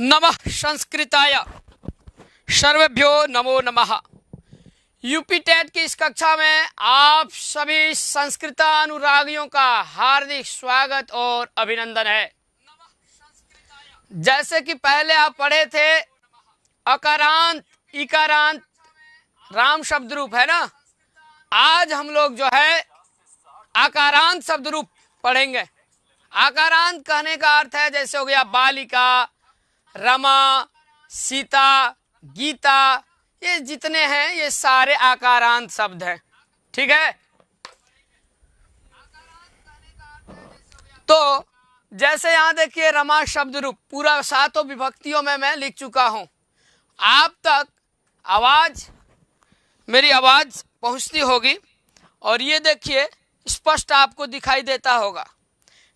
नमः संस्कृताय सर्वेभ्यो नमो नमः। यूपी टेट की इस कक्षा में आप सभी संस्कृतानुरागियों का हार्दिक स्वागत और अभिनंदन है। जैसे कि पहले आप पढ़े थे अकारांत इकारांत राम शब्द रूप है ना, आज हम लोग जो है आकारांत शब्द रूप पढ़ेंगे। आकारांत कहने का अर्थ है जैसे हो गया बालिका, रमा, सीता, गीता, ये जितने हैं ये सारे आकारांत शब्द हैं। ठीक है, तो जैसे यहां देखिए रमा शब्द रूप पूरा 7 विभक्तियों में मैं लिख चुका हूं। आप तक मेरी आवाज पहुंचती होगी और ये देखिए स्पष्ट आपको दिखाई देता होगा।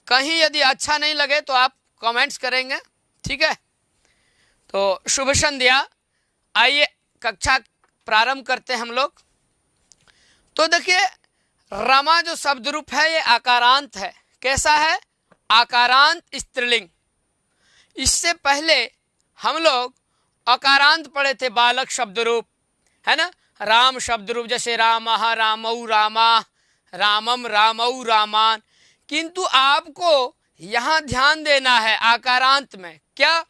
कहीं यदि अच्छा नहीं लगे तो आप कमेंट्स करेंगे। ठीक है, तो शुभ संध्या। आइए कक्षा प्रारंभ करते हैं हम लोग। तो देखिए रमा जो शब्द रूप है ये आकारांत है। कैसा है? आकारांत स्त्रीलिंग। इससे पहले हम लोग अकारांत पढ़े थे, बालक शब्द रूप है ना, राम शब्द रूप जैसे रामः रामौ रामा, रामम रामौ रामान। किंतु आपको यहाँ ध्यान देना है आकारांत में क्या,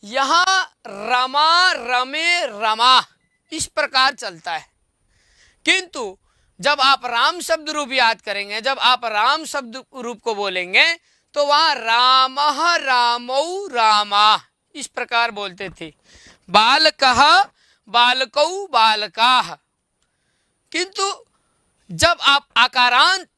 यहाँ रमा रमे रमा इस प्रकार चलता है। किंतु जब आप राम शब्द रूप याद करेंगे, जब आप राम शब्द रूप को बोलेंगे तो वहां रामः रामौ रामा इस प्रकार बोलते थे। बालकः बालकौ बालकाः। किंतु जब आप आकारांत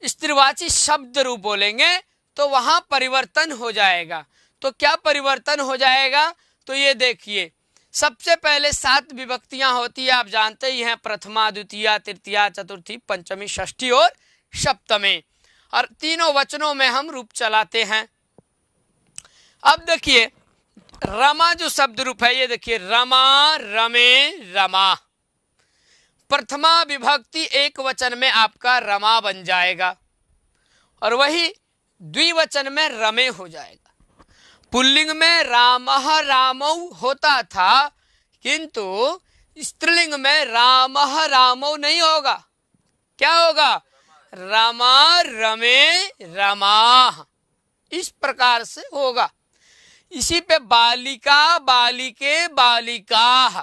स्त्रीवाची शब्द रूप बोलेंगे तो वहां परिवर्तन हो जाएगा। तो क्या परिवर्तन हो जाएगा? तो ये देखिए, सबसे पहले 7 विभक्तियां होती है, आप जानते ही हैं, प्रथमा, द्वितीया, तृतीया, चतुर्थी, पंचमी, षष्ठी और सप्तमी, और तीनों वचनों में हम रूप चलाते हैं। अब देखिए रमा जो शब्द रूप है, ये देखिए रमा रमे रमा। प्रथमा विभक्ति एक वचन में आपका रमा बन जाएगा और वही द्विवचन में रमे हो जाएगा। पुल्लिंग में रामः रामौ होता था, किंतु स्त्रीलिंग में रामः रामौ नहीं होगा। क्या होगा? रमा रमे रमा इस प्रकार से होगा। इसी पे बालिका बालिके बालिकाः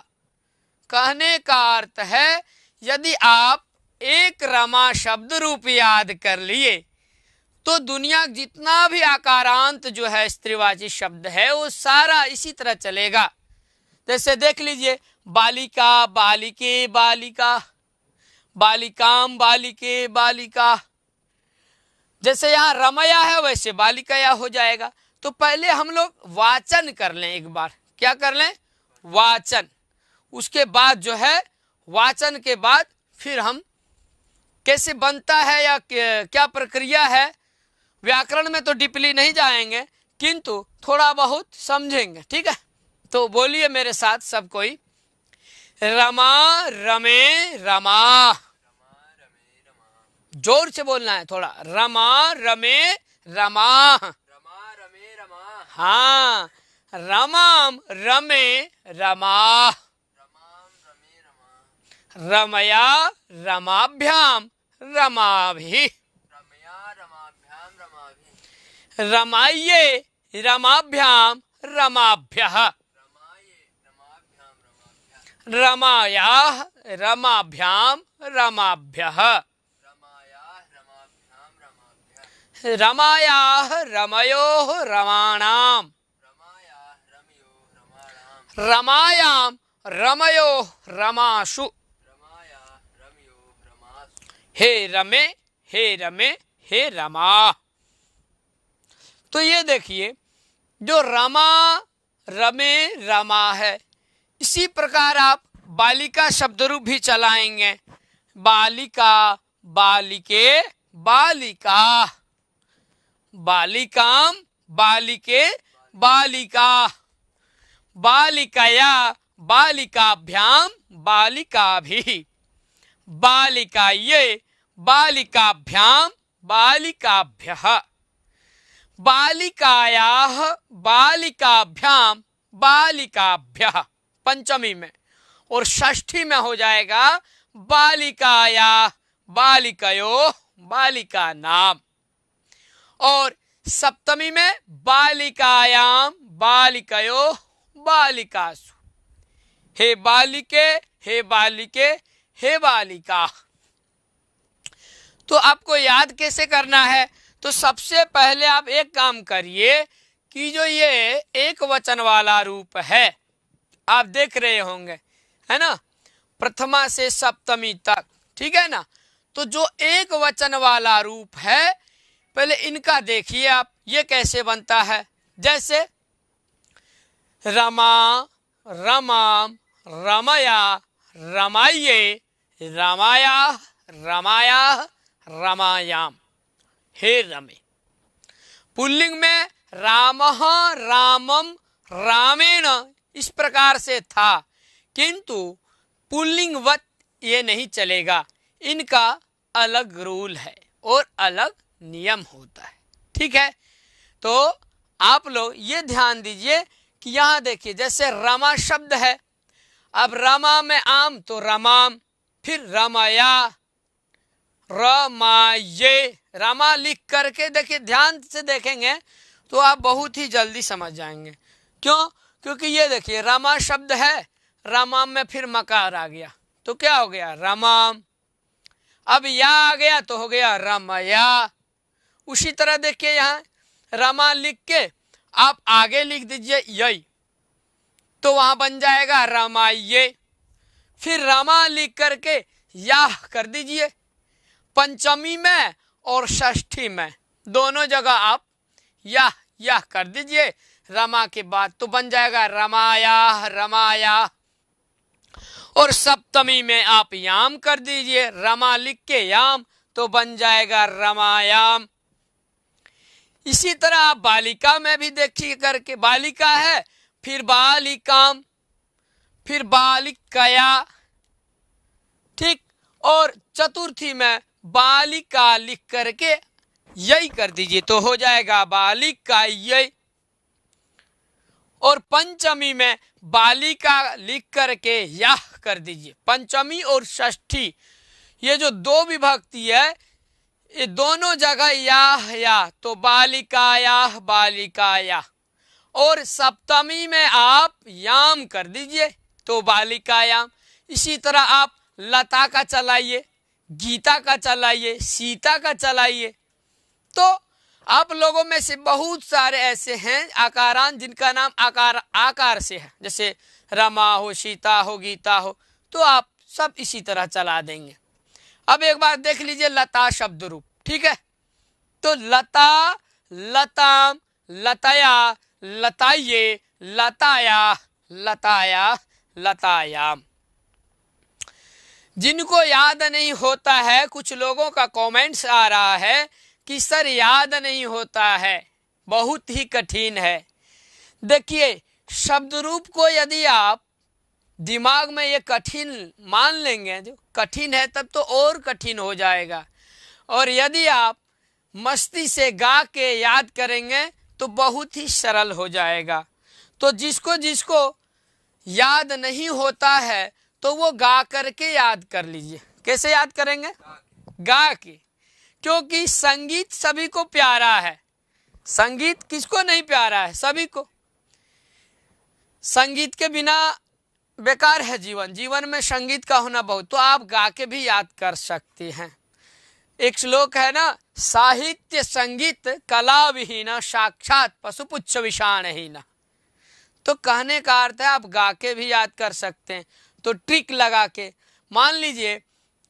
कहने का अर्थ है यदि आप एक रमा शब्द रूप याद कर लिए तो दुनिया जितना भी आकारांत जो है स्त्रीवाची शब्द है वो सारा इसी तरह चलेगा। जैसे देख लीजिए बालिका बालिके बालिका, बालिकाम बालिके बालिका। जैसे यहाँ रमया है वैसे बालिकाया हो जाएगा। तो पहले हम लोग वाचन कर लें एक बार। क्या कर लें? वाचन। उसके बाद जो है वाचन के बाद फिर हम कैसे बनता है या क्या प्रक्रिया है, व्याकरण में तो डीपली नहीं जाएंगे किंतु थोड़ा बहुत समझेंगे। ठीक है, तो बोलिए मेरे साथ सब कोई, रमा रमे रमा। जोर से बोलना है थोड़ा, रमा रमे रमा। हाँ, रमाम रमे रमा। रमया रमाभ्याम रमाभि। रमाये रमाभ्याम रमाभ्यः। रमायाः रमाभ्याम रमाभ्यः। रमायाः रमयोः रमाणाम्। रमायाम रमयोः रमासु। हे रमे हे रमे हे रमा। तो ये देखिए जो रमा रमे रमा है, इसी प्रकार आप बालिका शब्द रूप भी चलाएंगे। बालिका बालिके बालिका, बालिकाम बालिके बालिका, बालिकया बालिकाभ्याम बालिकाभिः, बालिकाये बालिकाभ्याम बालिकाभ्यः, बालिकायाः बालिकाभ्याम बालिकाभ्यः पंचमी में, और षष्ठी में हो जाएगा बालिकायाः बालिकयोः बालिका नाम, और सप्तमी में बालिकायाम बालिकयोः बालिकासु। हे बालिके हे बालिके हे बालिका। तो आपको याद कैसे करना है? तो सबसे पहले आप एक काम करिए कि जो ये एक वचन वाला रूप है आप देख रहे होंगे, है ना, प्रथमा से सप्तमी तक, ठीक है ना। तो जो एक वचन वाला रूप है पहले इनका देखिए आप, ये कैसे बनता है। जैसे रमा रमाम रमया रमाये रमाया रमाया रमायाम। हे रमे। पुल्लिंग में रामः रामम रामेण इस प्रकार से था, किंतु पुल्लिंगवत ये नहीं चलेगा, इनका अलग रूल है और अलग नियम होता है, ठीक है। तो आप लोग ये ध्यान दीजिए कि यहाँ देखिए जैसे रमा शब्द है, अब रमा में आम तो रमाम, फिर रमाया रमाये, रमा लिख करके देखिए, ध्यान से देखेंगे तो आप बहुत ही जल्दी समझ जाएंगे। क्यों? क्योंकि ये देखिए रमा शब्द है, रमाम में फिर मकार आ गया तो क्या हो गया रमाम, अब या आ गया तो हो गया रमया। उसी तरह देखिए यहाँ रमा लिख के आप आगे लिख दीजिए यही, तो वहां बन जाएगा रमाये। फिर रमा लिख करके याह कर दीजिए, पंचमी में और षष्ठी में दोनों जगह आप याह याह कर दीजिए रमा के बाद, तो बन जाएगा रमाया रमाया। और सप्तमी में आप याम कर दीजिए, रमा लिख के याम, तो बन जाएगा रमायाम। इसी तरह आप बालिका में भी देखिए करके, बालिका है फिर बालिकाम फिर बालिकया, ठीक। और चतुर्थी में बालिका लिख करके यही कर दीजिए तो हो जाएगा बालिका यही। और पंचमी में बालिका लिख करके याह कर दीजिए। पंचमी और षष्ठी ये जो दो विभक्ति है ये दोनों जगह याह या, तो बालिका याह बालिका याह। और सप्तमी में आप याम कर दीजिए तो बालिका याम। इसी तरह आप लता का चलाइए, गीता का चलाइए, सीता का चलाइए। तो आप लोगों में से बहुत सारे ऐसे हैं आकारान जिनका नाम आकार से है, जैसे रमा हो, सीता हो, गीता हो, तो आप सब इसी तरह चला देंगे। अब एक बार देख लीजिए लता शब्द रूप, ठीक है। तो लता लताम लताया लताये लताया लताया लतायाम। जिनको याद नहीं होता है, कुछ लोगों का कमेंट्स आ रहा है कि सर याद नहीं होता है, बहुत ही कठिन है। देखिए शब्द रूप को यदि आप दिमाग में ये कठिन मान लेंगे, जो कठिन है तब तो और कठिन हो जाएगा। और यदि आप मस्ती से गा के याद करेंगे तो बहुत ही सरल हो जाएगा। तो जिसको जिसको याद नहीं होता है तो वो गा करके याद कर लीजिए। कैसे याद करेंगे? गा के, क्योंकि संगीत सभी को प्यारा है। संगीत किसको नहीं प्यारा है? सभी को। संगीत के बिना बेकार है जीवन, जीवन में संगीत का होना बहुत। तो आप गा के भी याद कर सकते हैं। एक श्लोक है ना, साहित्य संगीत कला विहीन साक्षात पशुपुच्छ विषाणहीन। तो कहने का अर्थ है आप गा के भी याद कर सकते हैं। तो ट्रिक लगा के मान लीजिए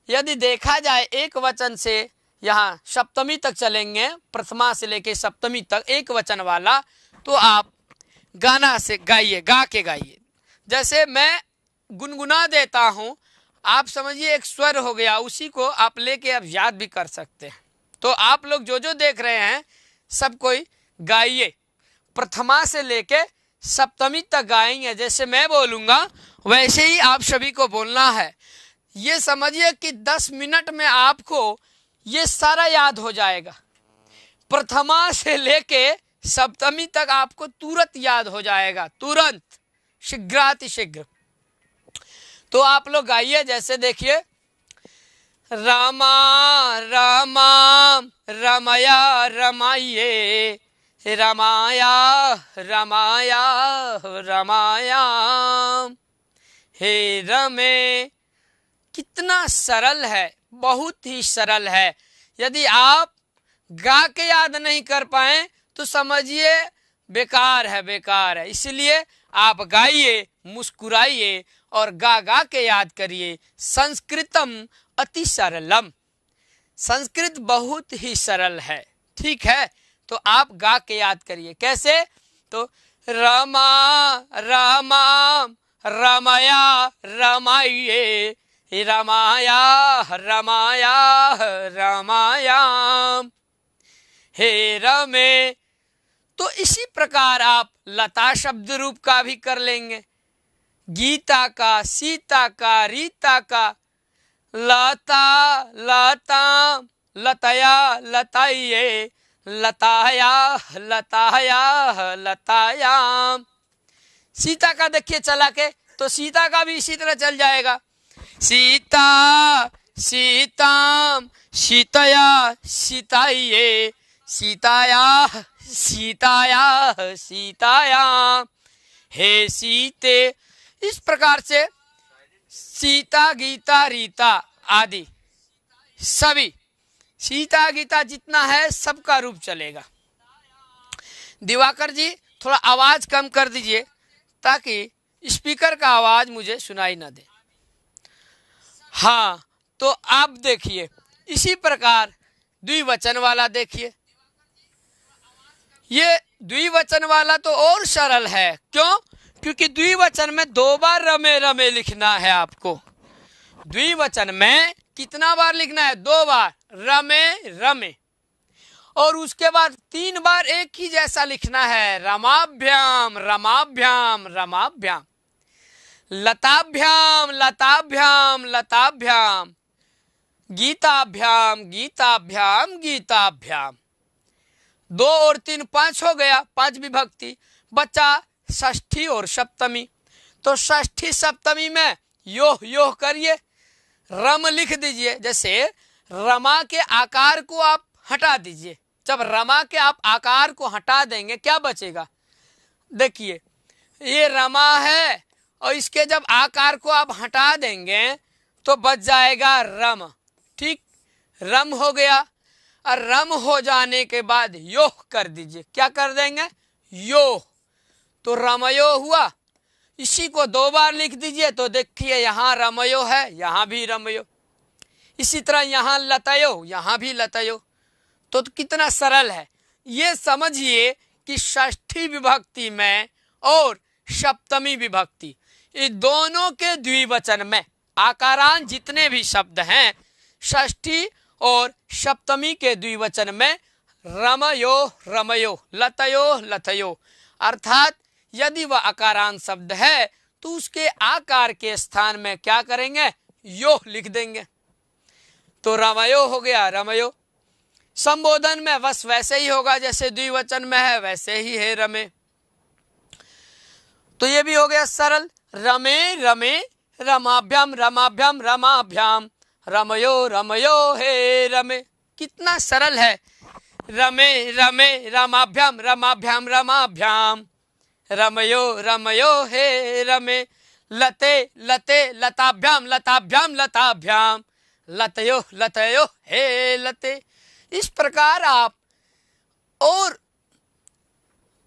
यदि देखा जाए एक वचन से यहाँ सप्तमी तक चलेंगे, प्रथमा से लेके सप्तमी तक एक वचन वाला, तो आप गाना से गाइए, गा के गाइए। जैसे मैं गुनगुना देता हूँ, आप समझिए एक स्वर हो गया, उसी को आप लेके आप याद भी कर सकते हैं। तो आप लोग जो जो देख रहे हैं सब कोई गाइए, प्रथमा से लेके सप्तमी तक गाएंगे। जैसे मैं बोलूँगा वैसे ही आप सभी को बोलना है। ये समझिए कि 10 मिनट में आपको ये सारा याद हो जाएगा। प्रथमा से लेके सप्तमी तक आपको तुरंत याद हो जाएगा, तुरंत, शीघ्रातिशीघ्र। तो आप लोग गाइए, जैसे देखिए, रामा रामा रमया रमाइए, रमाया रमाया रमाया, हे रमे। कितना सरल है, बहुत ही सरल है। यदि आप गा के याद नहीं कर पाए तो समझिए बेकार है, बेकार है। इसलिए आप गाइए, मुस्कुराइए और गा गा के याद करिए। संस्कृतम अति सरलम, संस्कृत बहुत ही सरल है, ठीक है। तो आप गा के याद करिए। कैसे? तो रमा रमा रमया रमाइए, रमाया रमाया रमाया, हे रमे। तो इसी प्रकार आप लता शब्द रूप का भी कर लेंगे, गीता का, सीता का, रीता का, लता लता लतया लताइए, लताया लताया लताया। सीता का देखिए चला के, तो सीता का भी इसी तरह चल जाएगा। सीता सीताम सीतया सीताइए, सीताया सीताया सीताया, हे सीते। इस प्रकार से सीता, गीता, रीता आदि सभी, सीता गीता जितना है सबका रूप चलेगा। दिवाकर जी थोड़ा आवाज कम कर दीजिए ताकि स्पीकर का आवाज मुझे सुनाई ना दे। हाँ, तो आप देखिए इसी प्रकार द्विवचन वाला देखिए। ये द्विवचन वाला तो और सरल है। क्यों? क्योंकि द्विवचन में 2 बार रमे रमे लिखना है आपको। द्विवचन में कितना बार लिखना है? 2 बार, रमे रमे। और उसके बाद 3 बार एक ही जैसा लिखना है, रमाभ्याम रमाभ्याम रमाभ्याम, लताभ्याम लताभ्याम लताभ्याम, गीताभ्याम गीताभ्याम गीताभ्याम। 2 और 3 5 हो गया, 5 विभक्ति। बचा षष्ठी और सप्तमी। तो षष्ठी सप्तमी में योह योह करिए, रम लिख दीजिए। जैसे रमा के आकार को आप हटा दीजिए। जब रमा के आप आकार को हटा देंगे क्या बचेगा? देखिए ये रमा है और इसके जब आकार को आप हटा देंगे तो बच जाएगा रम। ठीक, रम हो गया। और रम हो जाने के बाद योह कर दीजिए। क्या कर देंगे? योह। तो रमयो हुआ। इसी को 2 बार लिख दीजिए तो देखिए यहाँ रमयो है, यहाँ भी रमयो। इसी तरह यहाँ लतयो, यहाँ भी लतयो। तो कितना सरल है। ये समझिए कि षष्ठी विभक्ति में और सप्तमी विभक्ति, ये दोनों के द्विवचन में आकारांत जितने भी शब्द हैं, षष्ठी और सप्तमी के द्विवचन में रमयो रमयो, लतयो लतयो। अर्थात यदि वह आकारांत शब्द है तो उसके आकार के स्थान में क्या करेंगे? यो लिख देंगे। तो रमयो हो गया, रमयो। संबोधन में बस वैसे ही होगा जैसे द्विवचन में है, वैसे ही है रमे। तो ये भी हो गया सरल। रमे रमे रमाभ्याम रमाभ्याम रमाभ्याम, रमयो रमयो हे रमे। कितना सरल है। रमे रमे रमाभ्याम रमाभ्याम रमाभ्याम, रमयो रमयो हे रमे। लते लते लताभ्याम लताभ्याम लताभ्याम, लतयो लतयो हे लते। इस प्रकार आप और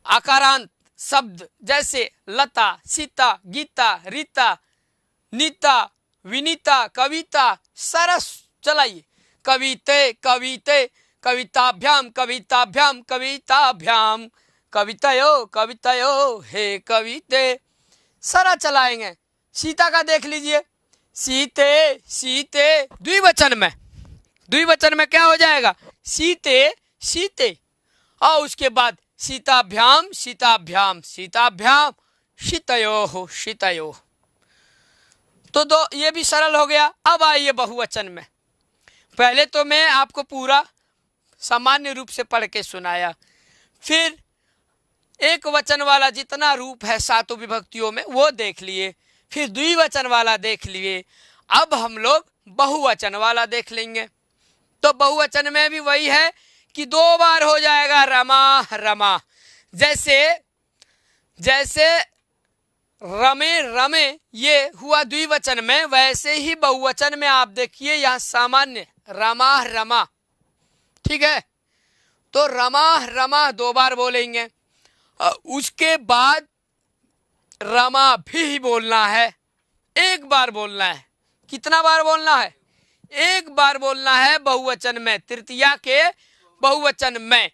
आकारांत शब्द जैसे लता, सीता, गीता, रीता, नीता, विनीता, कविता, सरस चलाइए। कविते कविते, कविताभ्याम कविताभ्याम कविताभ्याम, कवितयो कवितयो हे कविते। सारा चलाएंगे। सीता का देख लीजिए। सीते सीते द्विवचन में, द्विवचन में क्या हो जाएगा? सीते सीते। और उसके बाद सीताभ्याम सीताभ्याम सीताभ्याम, शीतयो शीतयो। तो दो ये भी सरल हो गया। अब आइए बहुवचन में। पहले तो मैं आपको पूरा सामान्य रूप से पढ़ के सुनाया। फिर एक वचन वाला जितना रूप है सातों विभक्तियों में वो देख लिए, फिर द्विवचन वाला देख लिए। अब हम लोग बहुवचन वाला देख लेंगे। तो बहुवचन में भी वही है कि 2 बार हो जाएगा रमा रमा। जैसे रमे रमे ये हुआ द्विवचन में, वैसे ही बहुवचन में आप देखिए यहाँ सामान्य रमा रमा। ठीक है, तो रमा रमा 2 बार बोलेंगे। उसके बाद रमा भी बोलना है, 1 बार बोलना है। कितना बार बोलना है? 1 बार बोलना है बहुवचन में, तृतीया के बहुवचन में।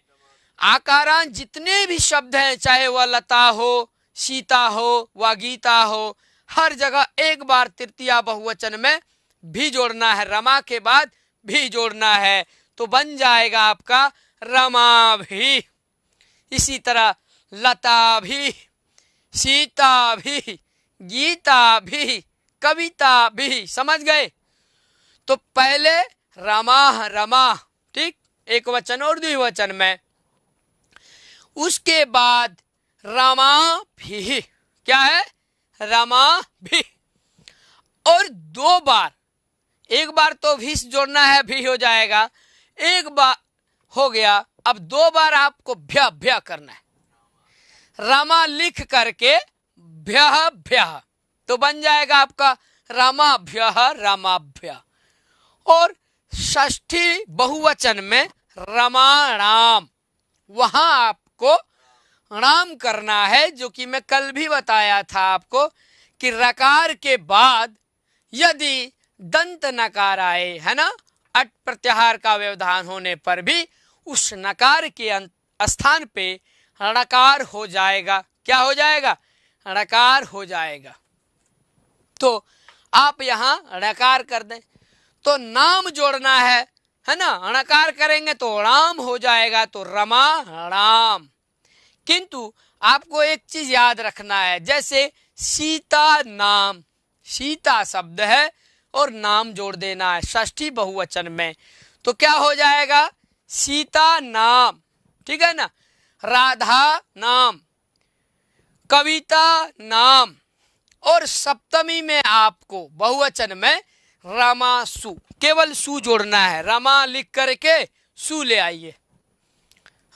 आकारांत जितने भी शब्द हैं, चाहे वह लता हो, सीता हो, व गीता हो, हर जगह 1 बार तृतीया बहुवचन में भी जोड़ना है, रमा के बाद भी जोड़ना है, तो बन जाएगा आपका रमा भी। इसी तरह लता भी, सीता भी, गीता भी, कविता भी। समझ गए? तो पहले रमा रमा, ठीक, एक वचन और द्विवचन में। उसके बाद रमा भी, क्या है? रमा भी। और 2 बार, 1 बार तो भी जोड़ना है, भी हो जाएगा, 1 बार हो गया। अब 2 बार आपको भ्य भ्य करना है, रमा लिख करके भ्य भ्य, तो बन जाएगा आपका रमाभ्य रमाभ्य। और षष्ठी बहुवचन में रमाणाम, वहां आपको नाम करना है, जो कि मैं कल भी बताया था आपको कि रकार के बाद यदि दंत नकार आए, है ना, अट प्रत्याहार का व्यवधान होने पर भी उस नकार के स्थान पे णकार हो जाएगा। क्या हो जाएगा? णकार हो जाएगा। तो आप यहाँ णकार कर दें, तो नाम जोड़ना है ना, णकार करेंगे तो राम हो जाएगा, तो रमा राम। किंतु आपको एक चीज याद रखना है, जैसे सीता नाम, सीता शब्द है और नाम जोड़ देना है षष्ठी बहुवचन में, तो क्या हो जाएगा? सीता नाम, ठीक है ना, राधा नाम, कविता नाम। और सप्तमी में आपको बहुवचन में रमासु, केवल सु जोड़ना है, रमा लिख करके सु ले आइए,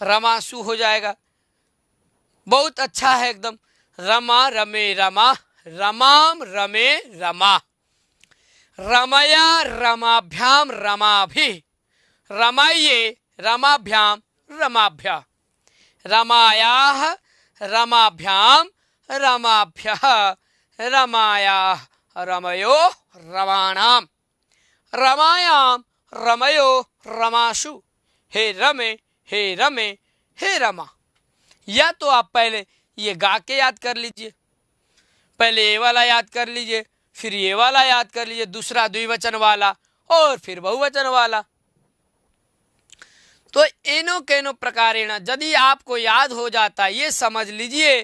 रमासु हो जाएगा। बहुत अच्छा है एकदम। रमा रमे रमा, रमाम रमे रमा, रमया रमाभ्याम रमाभि, रमाये रमाभ्याम रमाभ्या, रमायाः रमाभ्याम रमाभ्यः, रमायाः रमयो रमाणाम, रमायाम रमयो रमाशु, हे रमे हे रमे हे रमा। या तो आप पहले ये गा के याद कर लीजिए, पहले ये वाला याद कर लीजिए, फिर ये वाला याद कर लीजिए, दूसरा द्विवचन वाला, और फिर बहुवचन वाला। तो एनो केनो प्रकारेण यदि आपको याद हो जाता, ये समझ लीजिए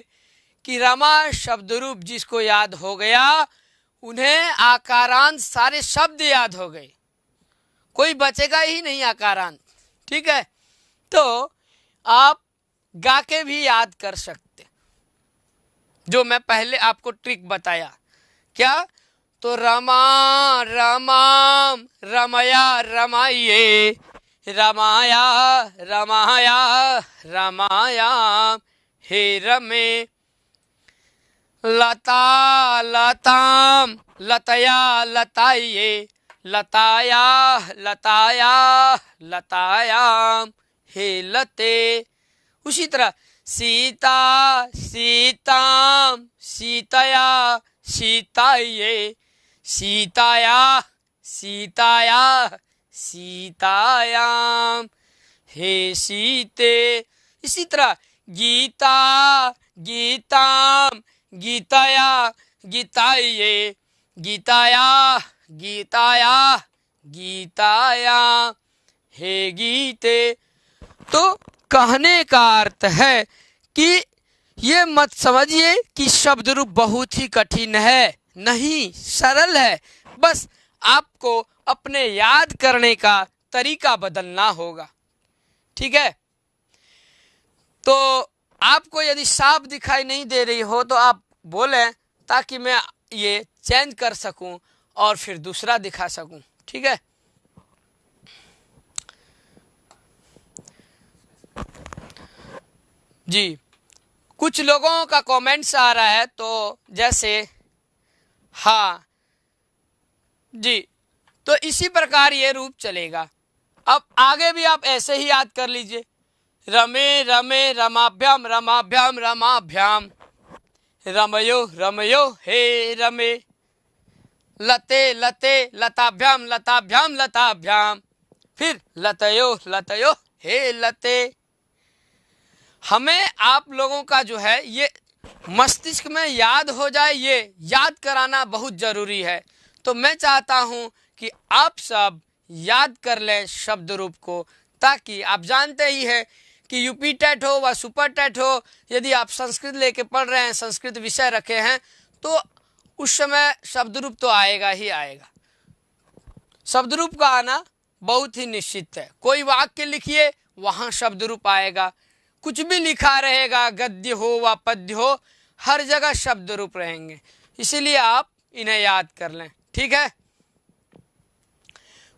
कि रमा शब्द रूप जिसको याद हो गया, उन्हें आकारांत सारे शब्द याद हो गए, कोई बचेगा ही नहीं आकारांत। ठीक है, तो आप गा के भी याद कर सकते, जो मैं पहले आपको ट्रिक बताया। क्या? तो रमा रमाम रमया रमाये, रमाया रमाया रमायाम, हे रमे, लता लताम लतया लताये, लताया लताया लतायाम, हे लते। उसी तरह सीता सीताम सीतया सीताये, सीताया सीताया सीतायाम, हे सीते। इसी तरह गीता गीताम गीताया गीताये, गीताया गीताया गीताया, हे गीते। तो कहने का अर्थ है कि ये मत समझिए कि शब्द रूप बहुत ही कठिन है, नहीं, सरल है, बस आपको अपने याद करने का तरीका बदलना होगा। ठीक है। तो आपको यदि साफ दिखाई नहीं दे रही हो तो आप बोलें, ताकि मैं ये चेंज कर सकूं और फिर दूसरा दिखा सकूं, ठीक है। जी, कुछ लोगों का कमेंट्स आ रहा है, तो जैसे हाँ जी, तो इसी प्रकार ये रूप चलेगा। अब आगे भी आप ऐसे ही याद कर लीजिए, रमे रमे रमाभ्याम रमाभ्याम रमाभ्याम, रमयो रमयो हे रमे, लते लते लताभ्याम लताभ्याम लताभ्याम, फिर लतयो लतयो हे लते। हमें आप लोगों का जो है ये मस्तिष्क में याद हो जाए, ये याद कराना बहुत जरूरी है। तो मैं चाहता हूं कि आप सब याद कर लें शब्द रूप को, ताकि आप जानते ही हैं कि यूपी टेट हो व सुपर टेट हो, यदि आप संस्कृत लेके पढ़ रहे हैं, संस्कृत विषय रखे हैं, तो उस समय शब्द रूप तो आएगा ही आएगा। शब्द रूप का आना बहुत ही निश्चित है। कोई वाक्य लिखिए, वहां शब्द रूप आएगा। कुछ भी लिखा रहेगा, गद्य हो व पद्य हो, हर जगह शब्द रूप रहेंगे। इसीलिए आप इन्हें याद कर लें, ठीक है।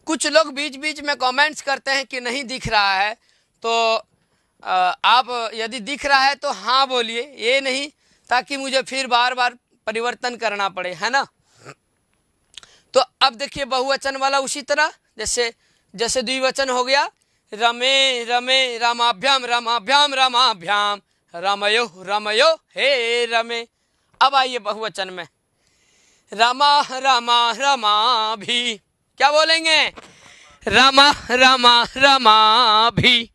कुछ लोग बीच बीच में कमेंट्स करते हैं कि नहीं दिख रहा है, तो आप यदि दिख रहा है तो हाँ बोलिए, ये नहीं ताकि मुझे फिर बार बार परिवर्तन करना पड़े, है ना। तो अब देखिए बहुवचन वाला उसी तरह, जैसे द्विवचन हो गया, रमे रमे रमाभ्याम रमाभ्याम रमाभ्याम, रमयो रमयो हे रमे। अब आइए बहुवचन में, रमा रमा रमा भी, क्या बोलेंगे, रमा रमा रमा भी,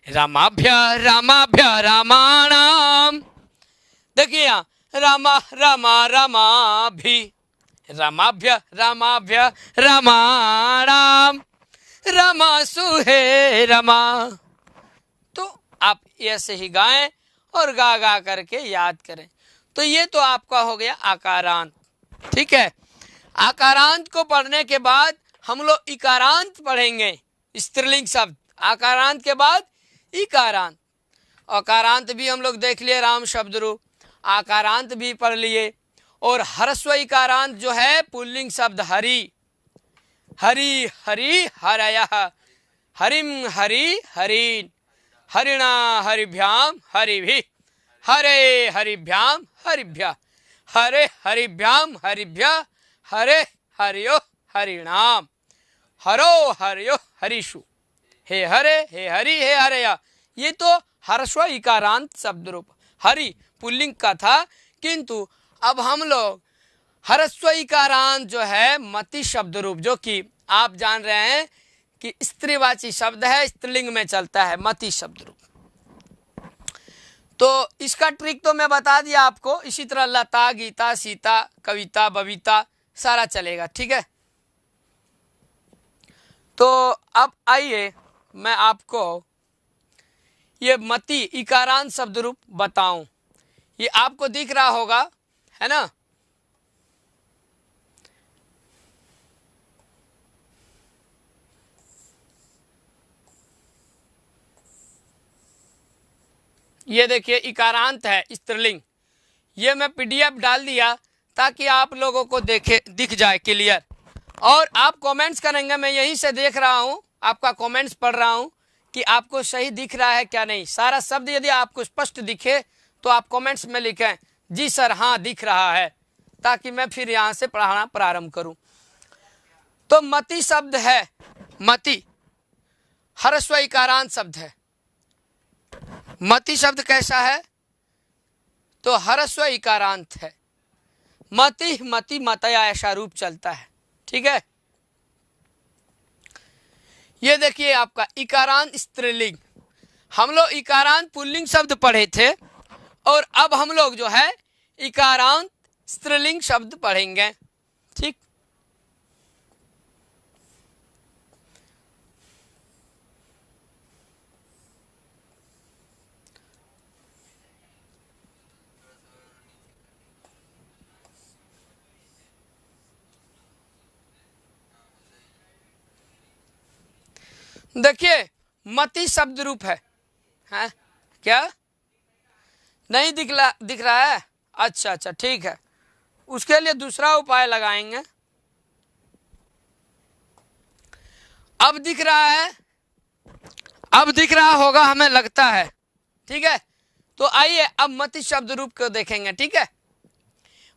रमाभ्य रमाभ्य रामाणाम। देखिए यहाँ रमा रमा रमा भी, रमाभ्य रमाभ्य रामाणाम, रमा सुहे रमा। तो आप ऐसे ही गाएं और गा गा करके याद करें। तो ये तो आपका हो गया आकारांत, ठीक है। आकारांत को पढ़ने के बाद हम लोग इकारांत पढ़ेंगे, स्त्रीलिंग शब्द। आकारांत के बाद इकारांत। अकारांत भी हम लोग देख लिए, राम शब्द रूप। आकारांत भी पढ़ लिए। और ह्रस्व इकारांत जो है पुल्लिंग शब्द हरि, हरि हरि हरयः, हरिम हरि हरीन, हरिणा हरिभ्याम हरिभिः, हरे हरिभ्याम हरिभ्यः, हरे हरिभ्याम हरिभ्यः, हरे हरियो हरिणाम, हरो हरियो हरिषु, हे हरे हे हरि हे हरया। ये तो ह्रस्व इकारांत शब्द रूप। हरि पुल्लिंग का था, किंतु अब हम लोग ह्रस्व इकारांत जो है मति शब्द रूप, जो कि आप जान रहे हैं कि स्त्रीवाची शब्द है, स्त्रीलिंग में चलता है, मति शब्द रूप। तो इसका ट्रिक तो मैं बता दिया आपको। इसी तरह लता गीता सीता कविता बबीता सारा चलेगा, ठीक है। तो अब आइए मैं आपको ये मति इकारांत शब्द रूप बताऊं। ये आपको दिख रहा होगा, है ना। ये देखिए इकारांत है स्त्रीलिंग। ये मैं पीडीएफ डाल दिया ताकि आप लोगों को दिख जाए क्लियर। और आप कमेंट्स करेंगे, मैं यहीं से देख रहा हूं, आपका कमेंट्स पढ़ रहा हूं कि आपको सही दिख रहा है क्या नहीं। सारा शब्द यदि आपको स्पष्ट दिखे तो आप कमेंट्स में लिखें जी सर हाँ दिख रहा है, ताकि मैं फिर यहां से पढ़ाना प्रारंभ करूं। तो मति शब्द है, मति ह्रस्व इकारांत शब्द है। मति शब्द कैसा है, तो ह्रस्व इकारांत है। मति मति मतया ऐसा रूप चलता है, ठीक है। ये देखिए आपका इकारांत स्त्रीलिंग। हम लोग इकारांत पुल्लिंग शब्द पढ़े थे, और अब हम लोग जो है इकारांत स्त्रीलिंग शब्द पढ़ेंगे, ठीक। देखिए मति शब्द रूप है। हैं क्या नहीं दिख रहा है? अच्छा अच्छा ठीक है, उसके लिए दूसरा उपाय लगाएंगे। अब दिख रहा है, अब दिख रहा होगा हमें लगता है। ठीक है, तो आइए अब मति शब्द रूप को देखेंगे। ठीक है,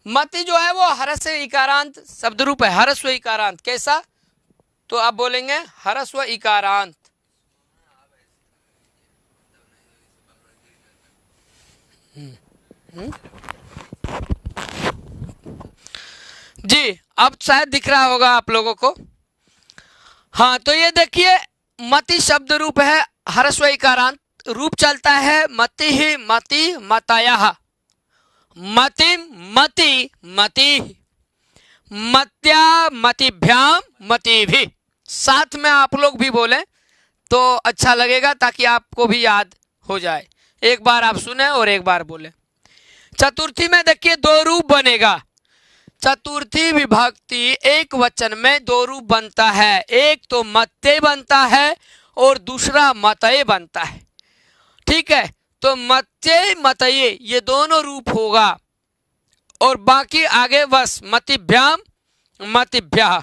मति जो है वो हरस्व इकारांत शब्द रूप है। हरस्व इकारांत कैसा? तो आप बोलेंगे हरस्व इकारांत। जी अब शायद दिख रहा होगा आप लोगों को। हाँ तो ये देखिए मति शब्द रूप है, हरस्व इकारांत रूप चलता है मति ही मति मतयः, मतिम मति मति, मत्या मतिभ्याम मतिभिः। साथ में आप लोग भी बोलें तो अच्छा लगेगा, ताकि आपको भी याद हो जाए। एक बार आप सुने और एक बार बोले। चतुर्थी में देखिए दो रूप बनेगा। चतुर्थी विभक्ति एक वचन में दो रूप बनता है, एक तो मत्ते बनता है और दूसरा मतये बनता है। ठीक है, तो मत्ये मतये ये दोनों रूप होगा, और बाकी आगे बस मतिभ्याम मतिभ्यः।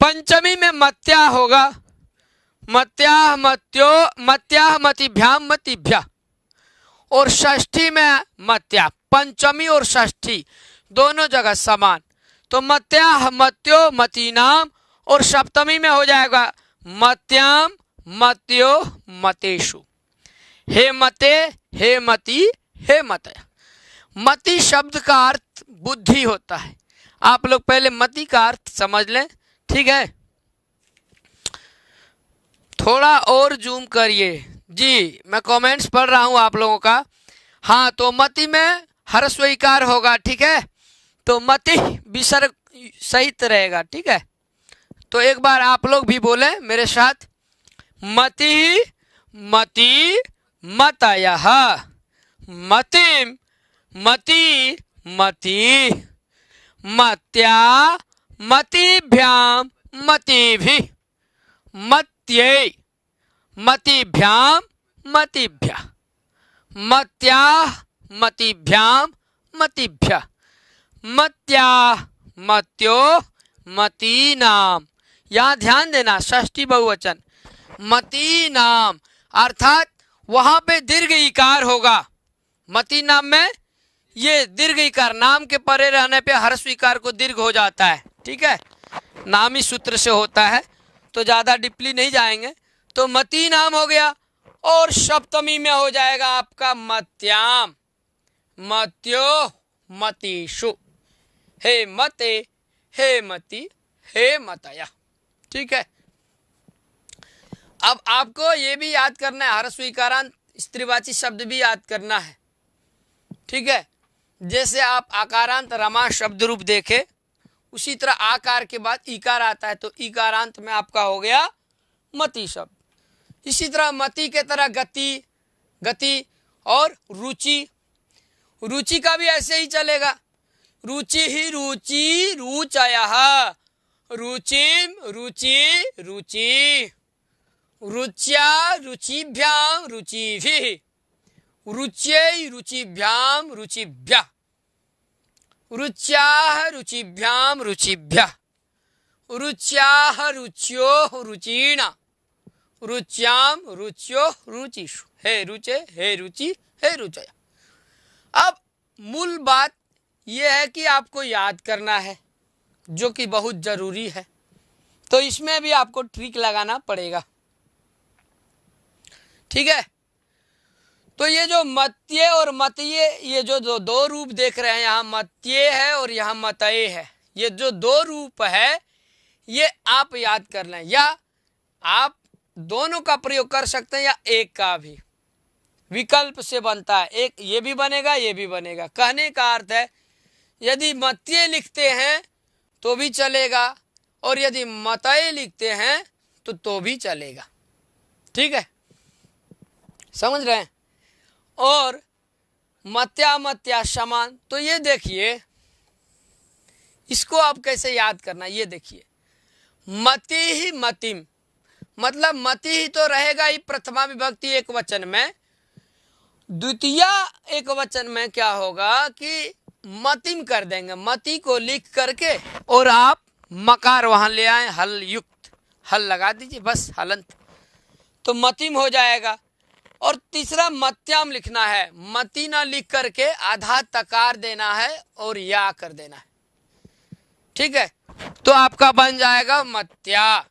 पंचमी में मत्या होगा, मत्याः मत्यो मत्याः मतिभ्याम मतिभ्यः। और षष्ठी में मत्या, पंचमी और षष्ठी दोनों जगह समान, तो मत्याः मत्यो मतीनाम। और सप्तमी में हो जाएगा मत्याम मत्यो मतेषु। हे मते हे मति हे मतय। मति शब्द का अर्थ बुद्धि होता है। आप लोग पहले मति का अर्थ समझ लें। ठीक है, थोड़ा और जूम करिए जी, मैं कमेंट्स पढ़ रहा हूं आप लोगों का। हाँ तो मति में हरस्व इकार होगा। ठीक है, तो मति विसर्ग सहित रहेगा। ठीक है, तो एक बार आप लोग भी बोले मेरे साथ, मति मति मतयः, मतिम मति मति, मत्या मतिभ्याम मतिभिः, मत्यै मतिभ्याम मतिभ्यः, मत्याः मतिभ्याम मतिभ्यः, मत्याः मत्यो मतीनाम। यहाँ ध्यान देना, षष्ठी बहुवचन मतीनाम, अर्थात वहां पे दीर्घ इकार होगा। मतीनाम में ये दीर्घ इकार, नाम के परे रहने पे हर्ष इकार को दीर्घ हो जाता है। ठीक है, नामी सूत्र से होता है, तो ज्यादा डीपली नहीं जाएंगे। तो मती नाम हो गया, और सप्तमी में हो जाएगा आपका मत्याम मत्यो मतीषु। हे मते हे मति हे मतया। ठीक है, अब आपको ये भी याद करना है, हर्ष इकारांत स्त्रीवाची शब्द भी याद करना है। ठीक है, जैसे आप आकारांत रमा शब्द रूप देखे, उसी तरह आकार के बाद इकार आता है, तो इकारांत में आपका हो गया मति शब्द। इसी तरह मति के तरह गति गति और रुचि, रुचि का भी ऐसे ही चलेगा। रुचि ही रुचि रुचयः, रुचिम रुचि रुचि, रुच्या रुचिभ्याम रुचिभिः, रुच्यै रुचिभ्याम रुचिभ्यः, रुच्याः रुचिभ्याम रुचिभ्यः, रुच्याः रुच्योः रुचिणा, रुच्याम रुच्योः रुचिषु। हे रुचे हे रुचि हे रुचय। अब मूल बात यह है कि आपको याद करना है, जो कि बहुत जरूरी है। तो इसमें भी आपको ट्रिक लगाना पड़ेगा। ठीक है, तो ये जो मत्ये और मतये, ये जो दो रूप देख रहे हैं, यहाँ मत्ये है और यहाँ मतये है, ये जो दो रूप है ये आप याद कर लें, या आप दोनों का प्रयोग कर सकते हैं, या एक का भी विकल्प से बनता है। एक ये भी बनेगा ये भी बनेगा। कहने का अर्थ है यदि मत्ये लिखते हैं तो भी चलेगा, और यदि मतये लिखते हैं तो भी चलेगा। ठीक है, समझ रहे हैं। और मत्या मत्या समान, तो ये देखिए इसको आप कैसे याद करना, ये देखिए मति ही मतिम, मतलब मति ही तो रहेगा ही प्रथमा विभक्ति एक वचन में। द्वितीया एक वचन में क्या होगा कि मतिम कर देंगे, मति को लिख करके और आप मकार वहां ले आए, हल युक्त, हल लगा दीजिए बस, हलंत, तो मतिम हो जाएगा। और तीसरा मत्याम लिखना है, मति ना लिख करके आधा तकार देना है और या कर देना है, ठीक है, तो आपका बन जाएगा मत्या,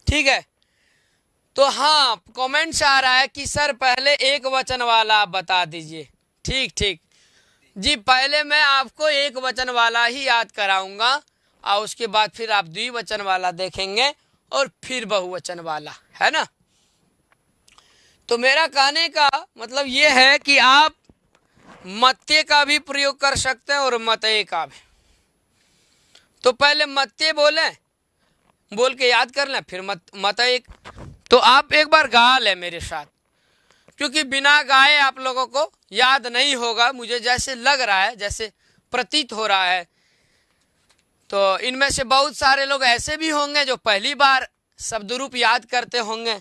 ठीक है। तो हाँ, कमेंट्स आ रहा है कि सर पहले एक वचन वाला आप बता दीजिए। ठीक ठीक जी, पहले मैं आपको एक वचन वाला ही याद कराऊंगा और उसके बाद फिर आप द्विवचन वाला देखेंगे और फिर बहुवचन वाला, है ना। तो मेरा कहने का मतलब ये है कि आप मत्य का भी प्रयोग कर सकते हैं और मतये का भी। तो पहले मत्य बोल के याद कर लें, फिर मतये। तो आप एक बार गा लें मेरे साथ, क्योंकि बिना गाए आप लोगों को याद नहीं होगा, मुझे जैसे लग रहा है, जैसे प्रतीत हो रहा है। तो इनमें से बहुत सारे लोग ऐसे भी होंगे जो पहली बार शब्द रूप याद करते होंगे,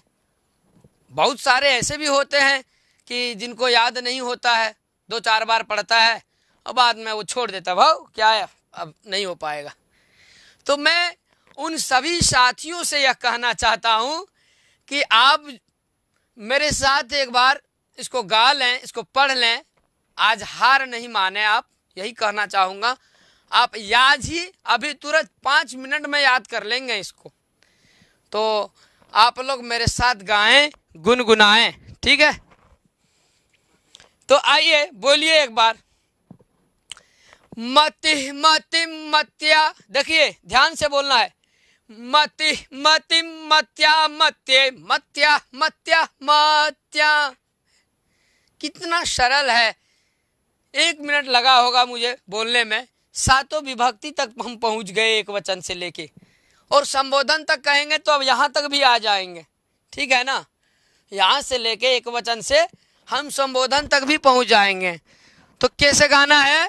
बहुत सारे ऐसे भी होते हैं कि जिनको याद नहीं होता है, 2-4 बार पढ़ता है और बाद में वो छोड़ देता, भाव क्या है अब नहीं हो पाएगा। तो मैं उन सभी साथियों से यह कहना चाहता हूं कि आप मेरे साथ एक बार इसको गा लें, इसको पढ़ लें, आज हार नहीं माने आप, यही कहना चाहूँगा। आप याद ही अभी तुरंत 5 मिनट में याद कर लेंगे इसको। तो आप लोग मेरे साथ गाएं, गुनगुनाएं, ठीक है। तो आइए बोलिए एक बार, मति मतिम मत्या, देखिए ध्यान से बोलना है, मति मतिम मत्या मत्ये मत्या मत्या मत्या। कितना सरल है, 1 मिनट लगा होगा मुझे बोलने में, 7 विभक्ति तक हम पहुंच गए एक वचन से लेके, और संबोधन तक कहेंगे तो अब यहाँ तक भी आ जाएंगे, ठीक है ना। यहाँ से लेके एक वचन से हम संबोधन तक भी पहुंच जाएंगे। तो कैसे गाना है,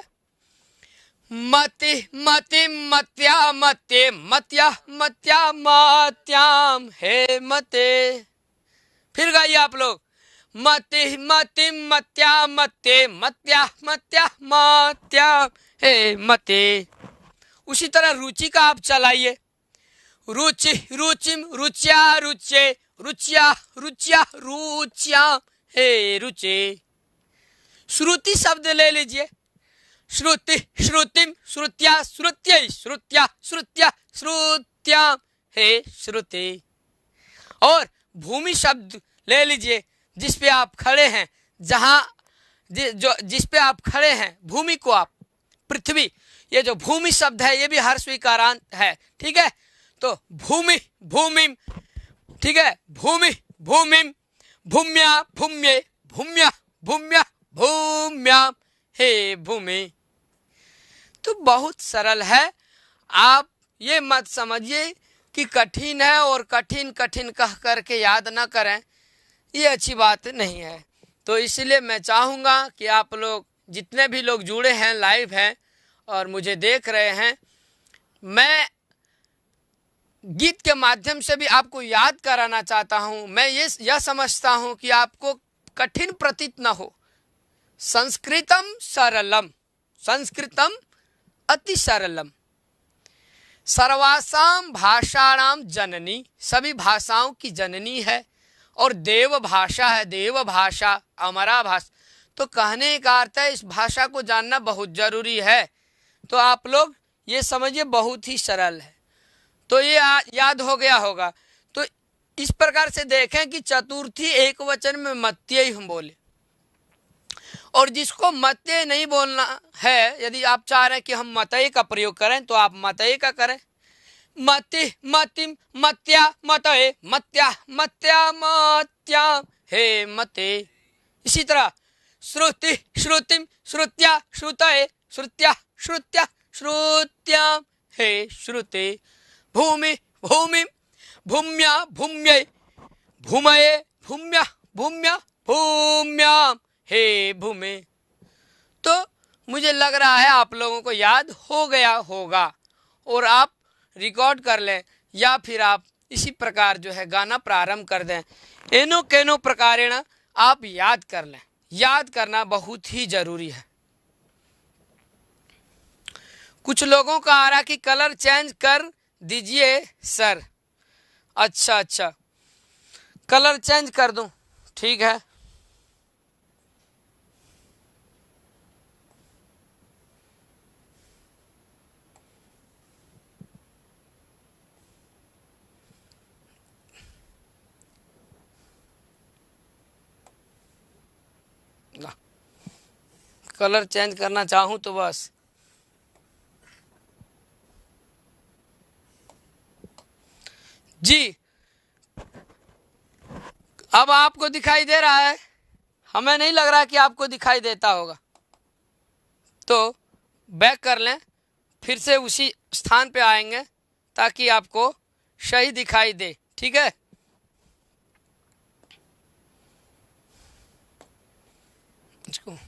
मति मति मत्या मत्ये मत्या मत्या मत्याम हे मते। फिर गाइए आप लोग, मति मति मत्या मत्ये मत्या मत्या मत्याम हे मते। उसी तरह रुचि का आप चलाइए, रुचि रुचिम रुच्या रुचे रुच्या रुच्या रुच्या हे रुचे। श्रुति शब्द ले लीजिए, श्रुति श्रुतिम श्रुत्या श्रुत्यै श्रुत्या श्रुत्या श्रुत्या हे श्रुति। और भूमि शब्द ले लीजिए, जिस पे आप खड़े हैं, जिस पे आप खड़े हैं भूमि को आप, पृथ्वी, ये जो भूमि शब्द है ये भी हर स्वीकारांत है, ठीक है। तो भूमि भूमिम, ठीक है, भूमि भूमिम भूम्या भूम्ये भूम्या भूम्या भूम्या हे भूमि। तो बहुत सरल है, आप ये मत समझिए कि कठिन है और कठिन कठिन कह करके याद ना करें, ये अच्छी बात नहीं है। तो इसलिए मैं चाहूँगा कि आप लोग जितने भी लोग जुड़े हैं, लाइव हैं और मुझे देख रहे हैं, मैं गीत के माध्यम से भी आपको याद कराना चाहता हूँ। मैं यह समझता हूँ कि आपको कठिन प्रतीत न हो। संस्कृतम सरलम, संस्कृतम अति सरलम, सर्वासाम भाषाणाम जननी, सभी भाषाओं की जननी है, और देव भाषा है, देव भाषा, अमरा भाषा। तो कहने का अर्थ है इस भाषा को जानना बहुत जरूरी है। तो आप लोग ये समझिए बहुत ही सरल है। तो ये याद हो गया होगा। तो इस प्रकार से देखें कि चतुर्थी एक वचन में मत्य ही हम बोले, और जिसको मत्य नहीं बोलना है, यदि आप चाह रहे हैं कि हम मतये का प्रयोग करें तो आप मतये का करें, मति मतिम मत्या मतये मत्या मत्या मत्या हे मते। इसी तरह श्रुति श्रुतिम श्रुत्या श्रुतये श्रुत्या श्रुत्या श्रुत्या हे श्रुते। भूमि भूमिम भूम्या भूम्ये भूमये भूम्या भूम्या भूम्या हे भूमि। तो मुझे लग रहा है आप लोगों को याद हो गया होगा, और आप रिकॉर्ड कर लें। या फिर आप इसी प्रकार जो है गाना प्रारंभ कर दें। एनो केनो प्रकारेण आप याद कर लें। याद करना बहुत ही जरूरी है। कुछ लोगों का आ रहा कि कलर चेंज कर दीजिए सर। अच्छा, कलर चेंज कर दूं, ठीक है। कलर चेंज करना चाहूं तो बस जी, अब आपको दिखाई दे रहा है? हमें नहीं लग रहा कि आपको दिखाई देता होगा। तो बैक कर लें, फिर से उसी स्थान पे आएंगे ताकि आपको सही दिखाई दे, ठीक है। इसको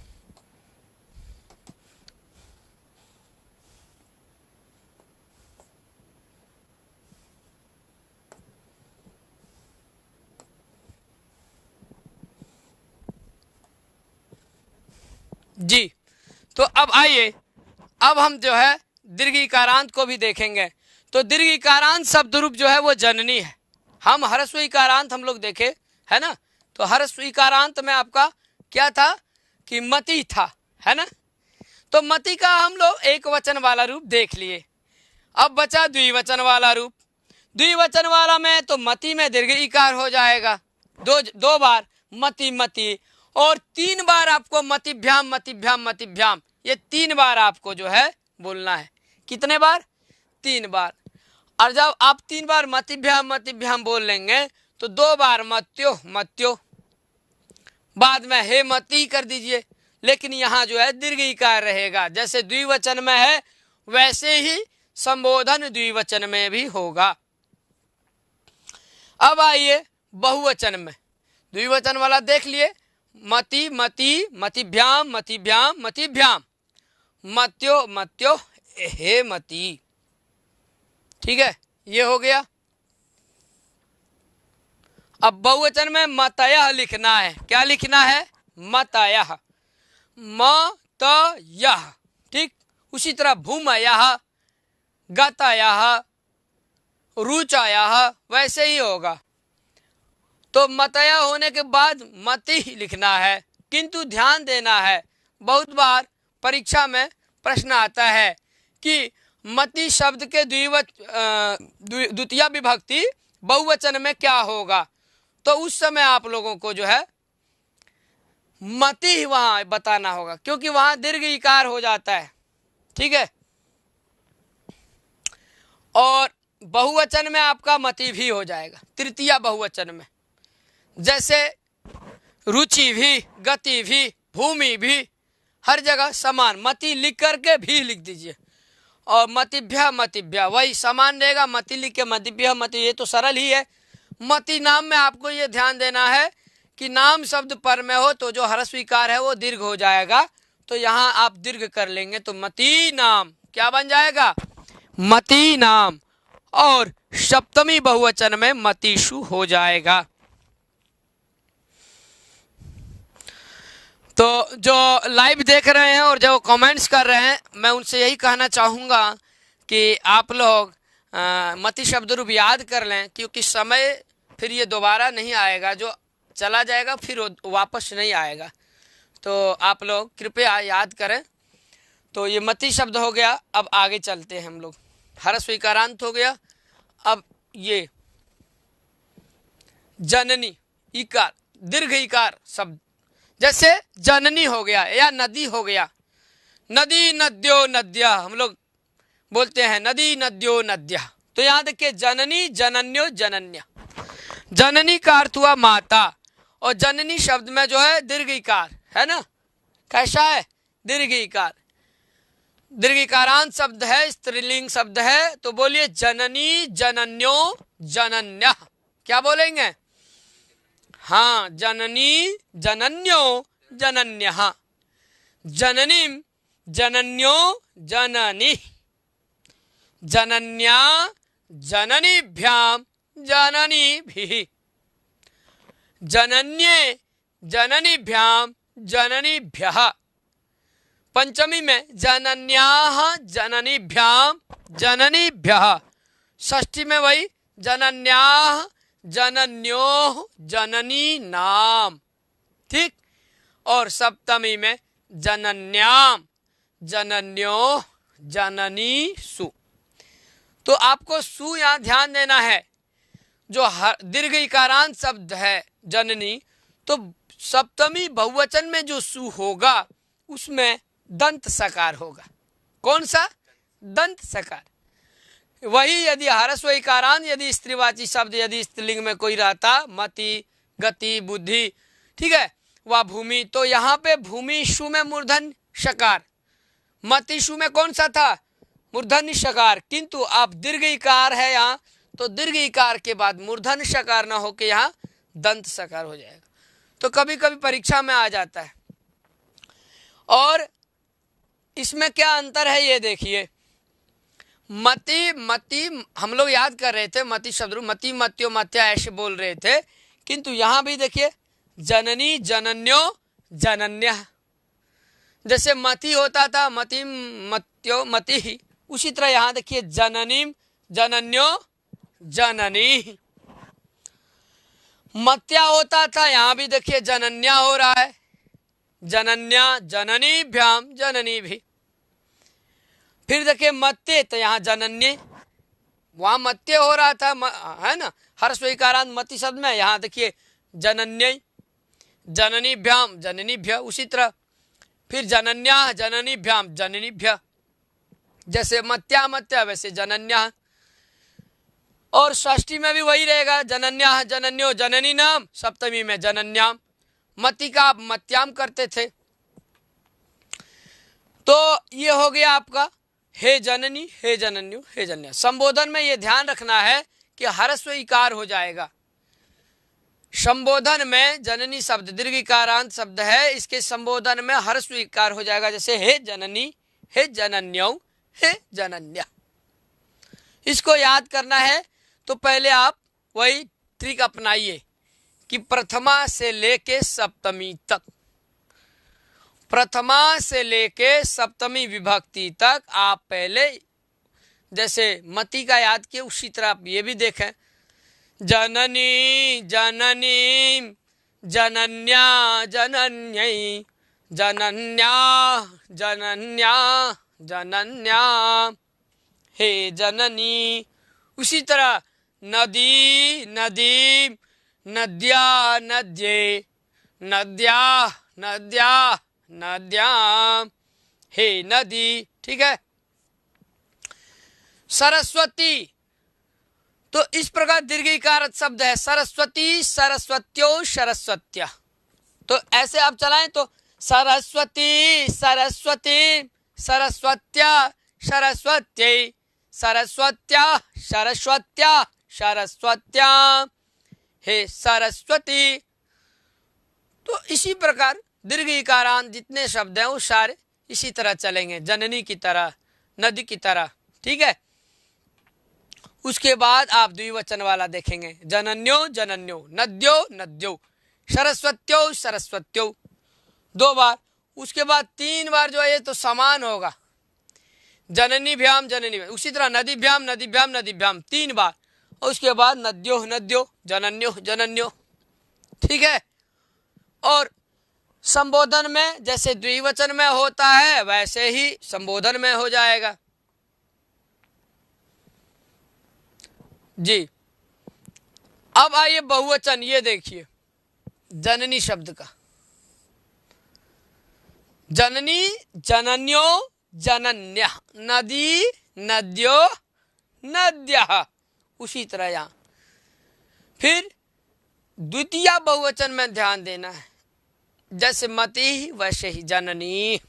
जी, तो अब आइए, अब हम जो है दीर्घ इकारांत को भी देखेंगे। तो दीर्घ इकारांत शब्द रूप जो है वो जननी है। हम ह्रस्व इकारांत हम लोग देखे है ना। तो ह्रस्व इकारांत में आपका क्या था कि मति था, है ना। तो मति का हम लोग एक वचन वाला रूप देख लिए। अब बचा द्विवचन वाला रूप। द्विवचन वाला में तो मति में दीर्घ इकार हो जाएगा, दो बार मति मति, और 3 बार आपको मतिभ्याम मतिभ्याम मतिभ्याम, ये 3 बार आपको जो है बोलना है। कितने बार? 3 बार। और जब आप 3 बार मतिभ्याम मतिभ्याम बोल लेंगे तो 2 बार मत्यो मत्यो, बाद में हे मति कर दीजिए। लेकिन यहाँ जो है दीर्घ इकार रहेगा। जैसे द्विवचन में है वैसे ही संबोधन द्विवचन में भी होगा। अब आइए बहुवचन में। द्विवचन वाला देख लिए, मति मति मतिभ्याम मतिभ्याम मतिभ्याम, मत्यो मत्यो हे मति, ठीक है, ये हो गया। अब बहुवचन में मतयः लिखना है। क्या लिखना है? मतयः, मतयः, ठीक। उसी तरह भूमयः, गतयः, रुचयः, वैसे ही होगा। तो मतया होने के बाद मति लिखना है। किंतु ध्यान देना है, बहुत बार परीक्षा में प्रश्न आता है कि मति शब्द के द्वितीय विभक्ति बहुवचन में क्या होगा। तो उस समय आप लोगों को जो है मति ही वहां बताना होगा, क्योंकि वहां दीर्घ इकार हो जाता है, ठीक है। और बहुवचन में आपका मति भी हो जाएगा, तृतीय बहुवचन में। जैसे रुचि भी, गति भी, भूमि भी, हर जगह समान मति लिख करके भी लिख दीजिए। और मतिभ्य मतिभ्य वही समान रहेगा, मति लिख के मतिभ्य मति, ये तो सरल ही है। मति नाम में आपको ये ध्यान देना है कि नाम शब्द पर में हो तो जो ह्रस्व इकार है वो दीर्घ हो जाएगा। तो यहाँ आप दीर्घ कर लेंगे तो मति नाम क्या बन जाएगा? मति नाम। और सप्तमी बहुवचन में मतिषु हो जाएगा। तो जो लाइव देख रहे हैं और जो कमेंट्स कर रहे हैं, मैं उनसे यही कहना चाहूँगा कि आप लोग मति शब्द रूप याद कर लें, क्योंकि समय फिर ये दोबारा नहीं आएगा, जो चला जाएगा फिर वापस नहीं आएगा। तो आप लोग कृपया याद करें। तो ये मति शब्द हो गया। अब आगे चलते हैं हम लोग। ह्रस्व इकारांत हो गया। अब ये जननी इकार, दीर्घ इकार शब्द, जैसे जननी हो गया या नदी हो गया। नदी नद्यो नद्या हम लोग बोलते हैं, नदी नद्यो नद्या। तो यहाँ देखिए जननी जनन्यो जनन्या। जननी का अर्थ हुआ माता, और जननी शब्द में जो है दीर्घ इकार है ना। कैसा है? दीर्घ इकार। दीर्घ इकारांत शब्द है, स्त्रीलिंग शब्द है। तो बोलिए जननी जनन्यो जनन्या। क्या बोलेंगे? हाँ, जननी जनन्यो जनन्यः, जननीम जनन्यो जननी, जनन्या जननीभ्याम जननीभिः, जनन्ये जननीभ्याम जननीभ्यः। पंचमी में जनन्याः जननीभ्याम जननीभ्यः। षष्ठी में वही जनन्याः जनन्योः जननी नाम, ठीक। और सप्तमी में जनन्याम जनन्योः जननी सु। तो आपको सु यहाँ ध्यान देना है। जो दीर्घ इकारांत शब्द है जननी, तो सप्तमी बहुवचन में जो सु होगा उसमें दंत सकार होगा। कौन सा? दंत सकार। वही यदि ह्रस्व इकारांत, यदि स्त्रीवाची शब्द यदि स्त्रीलिंग में कोई रहता, मति, गति, बुद्धि, ठीक है, वह भूमि, तो यहाँ पे भूमि शु में मूर्धन शकार, मति शु में कौन सा था? मूर्धन शकार। किंतु अब दीर्घ इकार है यहाँ, तो दीर्घ इकार के बाद मूर्धन शकार ना होके यहाँ दंत सकार हो जाएगा। तो कभी कभी परीक्षा में आ जाता है। और इसमें क्या अंतर है ये देखिए। मति मति हम लोग याद कर रहे थे, मति शब्द मति मत्यो मत्या ऐसे बोल रहे थे, किंतु यहाँ भी देखिए जननी जनन्यो जनन्या। जैसे मति होता था मति मत्यो मति ही, उसी तरह यहाँ देखिए जननी जनन्यो जननी। मत्या होता था, यहाँ भी देखिए जनन्या हो रहा है, जनन्या जननीभ्याम जननी भी। फिर देखिए मत्ते, तो यहाँ जनन्य, वहां मत्ते हो रहा था, है ना, ह्रस्व इकारांत मति शब्द में, यहाँ देखिए जनन्य जननीभ्याम जननीभ्य। उसी तरह फिर जनन्या जननीभ्याम जननीभ्य, जैसे मत्या मत्या वैसे जनन्या। और षष्ठी में भी वही रहेगा, जनन्या जनन्यो जननी नाम, सप्तमी में जनन्याम। मति का आप मत्याम करते थे। तो ये हो गया आपका हे जननी हे जनन्यो हे जनन्या। संबोधन में ये ध्यान रखना है कि ह्रस्व इकार हो जाएगा। संबोधन में जननी शब्द दीर्घ इकारांत शब्द है, इसके संबोधन में ह्रस्व इकार हो जाएगा, जैसे हे जननी हे जनन्यो हे जनन्या। इसको याद करना है तो पहले आप वही ट्रिक अपनाइए कि प्रथमा से लेके सप्तमी तक, प्रथमा से लेके सप्तमी विभक्ति तक आप पहले जैसे मति का याद किए, उसी तरह आप ये भी देखें, जननी जननी जनन्या जनन्यै जनन्या जनन्या जनन्या हे जननी। उसी तरह नदी नदी नद्या नद्ये नद्या नद्या नद्या हे नदी, ठीक है। सरस्वती, तो इस प्रकार दीर्घ इकारत शब्द है, सरस्वती सरस्वत्यो सरस्वत्या। तो ऐसे आप चलाएं तो सरस्वती सरस्वती सरस्वत्या सरस्वत्यै सरस्वत्या सरस्वत्या सरस्वत्या हे सरस्वती। तो इसी प्रकार दीर्घ इकारांत जितने शब्द हैं वो सारे इसी तरह चलेंगे, जननी की तरह, नदी की तरह, ठीक है। उसके बाद आप द्विवचन वाला देखेंगे, जनन्यो जनन्यो नद्यो नद्यो सरस्वत्यो सरस्वत्यो, 2 बार। उसके बाद 3 बार जो है ये तो समान होगा, जननीभ्याम जननीभ्याम। उसी तरह नदीभ्याम नदीभ्याम नदीभ्याम 3 बार। और उसके बाद नद्यो नद्यो जनन्यो जनन्यो, ठीक है। और संबोधन में जैसे द्विवचन में होता है वैसे ही संबोधन में हो जाएगा जी। अब आइए बहुवचन, ये देखिए जननी शब्द का, जननी जनन्यो जनन्या नदी नद्यो नद्या। उसी तरह यहाँ फिर द्वितीय बहुवचन में ध्यान देना है, जैसे मति वैसे ही जननी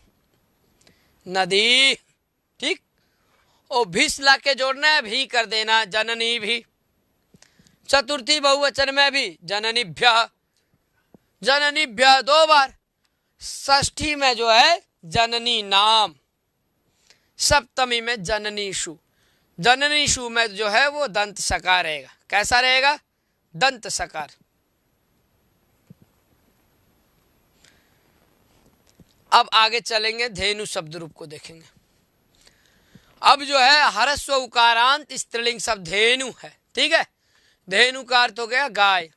नदी, ठीक। और भिस ला के जोड़ना है, भी कर देना जननी भी। चतुर्थी बहुवचन में भी जननीभ्य जननीभ्य 2 बार। षष्ठी में जो है जननी नाम, सप्तमी में जननीषु। जननी शु में जो है वो दंत सकार रहेगा। कैसा रहेगा? दंत सकार। अब आगे चलेंगे, धेनु शब्द रूप को देखेंगे। अब जो है हरस्व उकारांत स्त्रीलिंग शब्द धेनु है, ठीक है। धेनु का अर्थ हो गया गाय,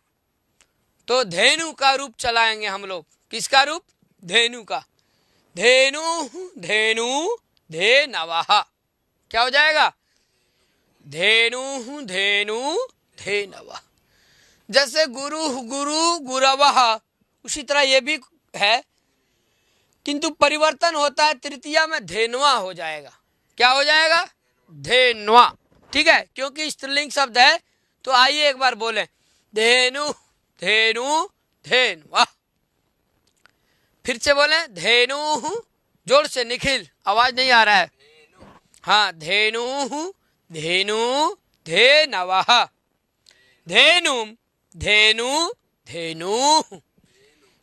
तो धेनु का रूप चलाएंगे हम लोग। किसका रूप? धेनु का। धेनु धेनु धेनवः, क्या हो जाएगा? धेनु धेनु धेनवः। जैसे गुरु गुरु गुरवः, उसी तरह ये भी है, किंतु परिवर्तन होता है, तृतीया में धेनवा हो जाएगा। क्या हो जाएगा? धेनवा, ठीक है, क्योंकि स्त्रीलिंग शब्द है। तो आइए एक बार बोलें, धेनु धेनु धेनवा। फिर से बोलें, धेनु, जोर से निखिल, आवाज नहीं आ रहा है। हाँ, धेनु धेनु धेनवः। धेनु धेनु धेनु,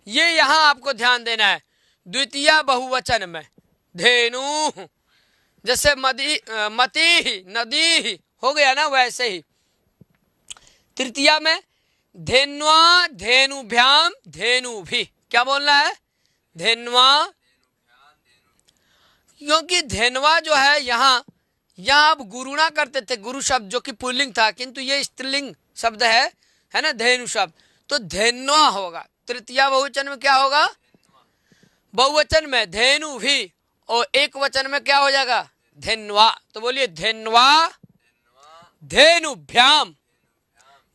ये यहां आपको ध्यान देना है। द्वितीय बहुवचन में धेनु, जैसे मती नदी हो गया ना, वैसे ही तृतीया में धेन्वा धेनुभ्याम धेनु भी। क्या बोलना है? धेन्वा, क्योंकि धेनवा जो है यहाँ आप गुरुणा करते थे, गुरु शब्द जो कि पुल्लिंग था, किंतु ये स्त्रीलिंग शब्द है ना, धेनु शब्द, तो धेन्वा होगा। तृतीया बहुवचन में क्या होगा? बहुवचन में धेनु भी, और एक वचन में क्या हो जाएगा? धेन्वा। तो बोलिए, धेन्वा धेनुभ्याम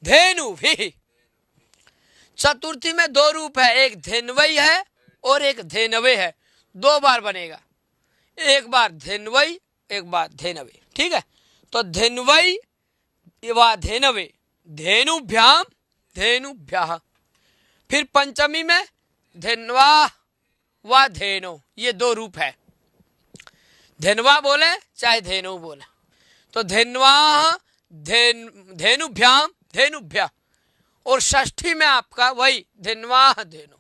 धेनु भी। चतुर्थी में दो रूप है, एक धेनवई है और एक धेनवे है, दो बार बनेगा, एक बार धेनवई एक बार धेनवे, ठीक है। तो धेनवई व धेनवे, धेनुभ्याम धेनुभ्यः। फिर पंचमी में धेन्वा व धेनो, ये दो रूप है, धेनवा बोले चाहे धेनु बोले। तो धेन्वा धेनुभ्याम धेनुभ्य, और षष्ठी में आपका वही धेन्वा धेनु।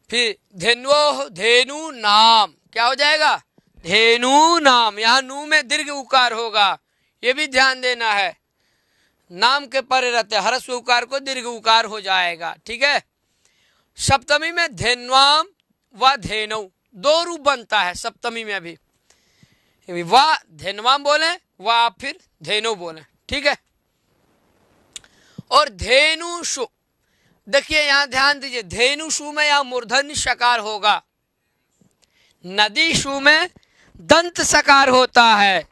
फिर धेन्वो धेनु नाम, क्या हो जाएगा? धेनु नाम। यहाँ नू में दीर्घ उकार होगा, ये भी ध्यान देना है। नाम के परे रहते हरस्व उकार को दीर्घ उकार हो जाएगा, ठीक है। सप्तमी में धेन्वाम व धेनौ, दो रूप बनता है सप्तमी में भी, वा धेन्वाम बोले वा फिर धेनु बोले, ठीक है। और धेनुषु, देखिए यहां ध्यान दीजिए, धेनुषु में यहां मूर्धन्य सकार होगा, नदी शु में दंत सकार होता है,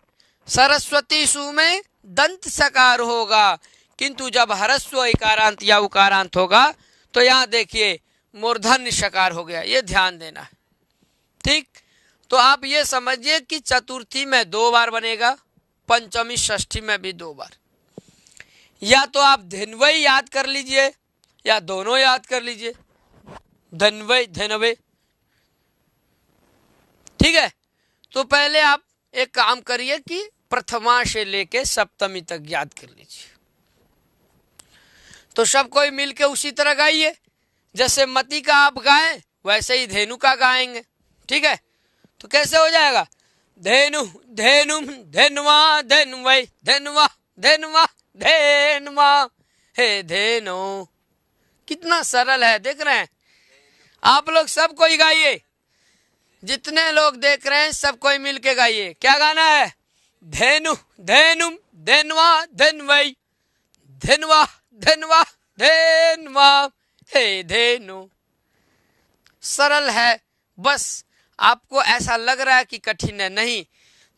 सरस्वती शु में दंत सकार होगा, किंतु जब ह्रस्व इकारांत या उकारांत होगा तो यहां देखिए मूर्धन्य सकार हो गया, ये ध्यान देना है, ठीक। तो आप ये समझिए कि चतुर्थी में दो बार बनेगा, पंचमी षष्ठी में भी दो बार। या तो आप धेनवई याद कर लीजिए या दोनों याद कर लीजिए, धनवई धनवे, ठीक है। तो पहले आप एक काम करिए कि प्रथमा से लेके सप्तमी तक याद कर लीजिए। तो सब कोई मिलके उसी तरह गाइए, जैसे मती का आप गाएं वैसे ही धेनु का गाएंगे, ठीक है। तो कैसे हो जाएगा? धेनु धेनुम धेनवा धेनवई धेनवा धेनवा धेनवा, हे धेनु। कितना सरल है, देख रहे हैं आप लोग। सब कोई गाइए, जितने लोग देख रहे हैं सब कोई मिलके गाइए। क्या गाना है? धेनु धेनुम धेनवा धेनवई धेनवा धेनवा धेनवा, हे धेनु। सरल है, बस आपको ऐसा लग रहा है कि कठिन है, नहीं।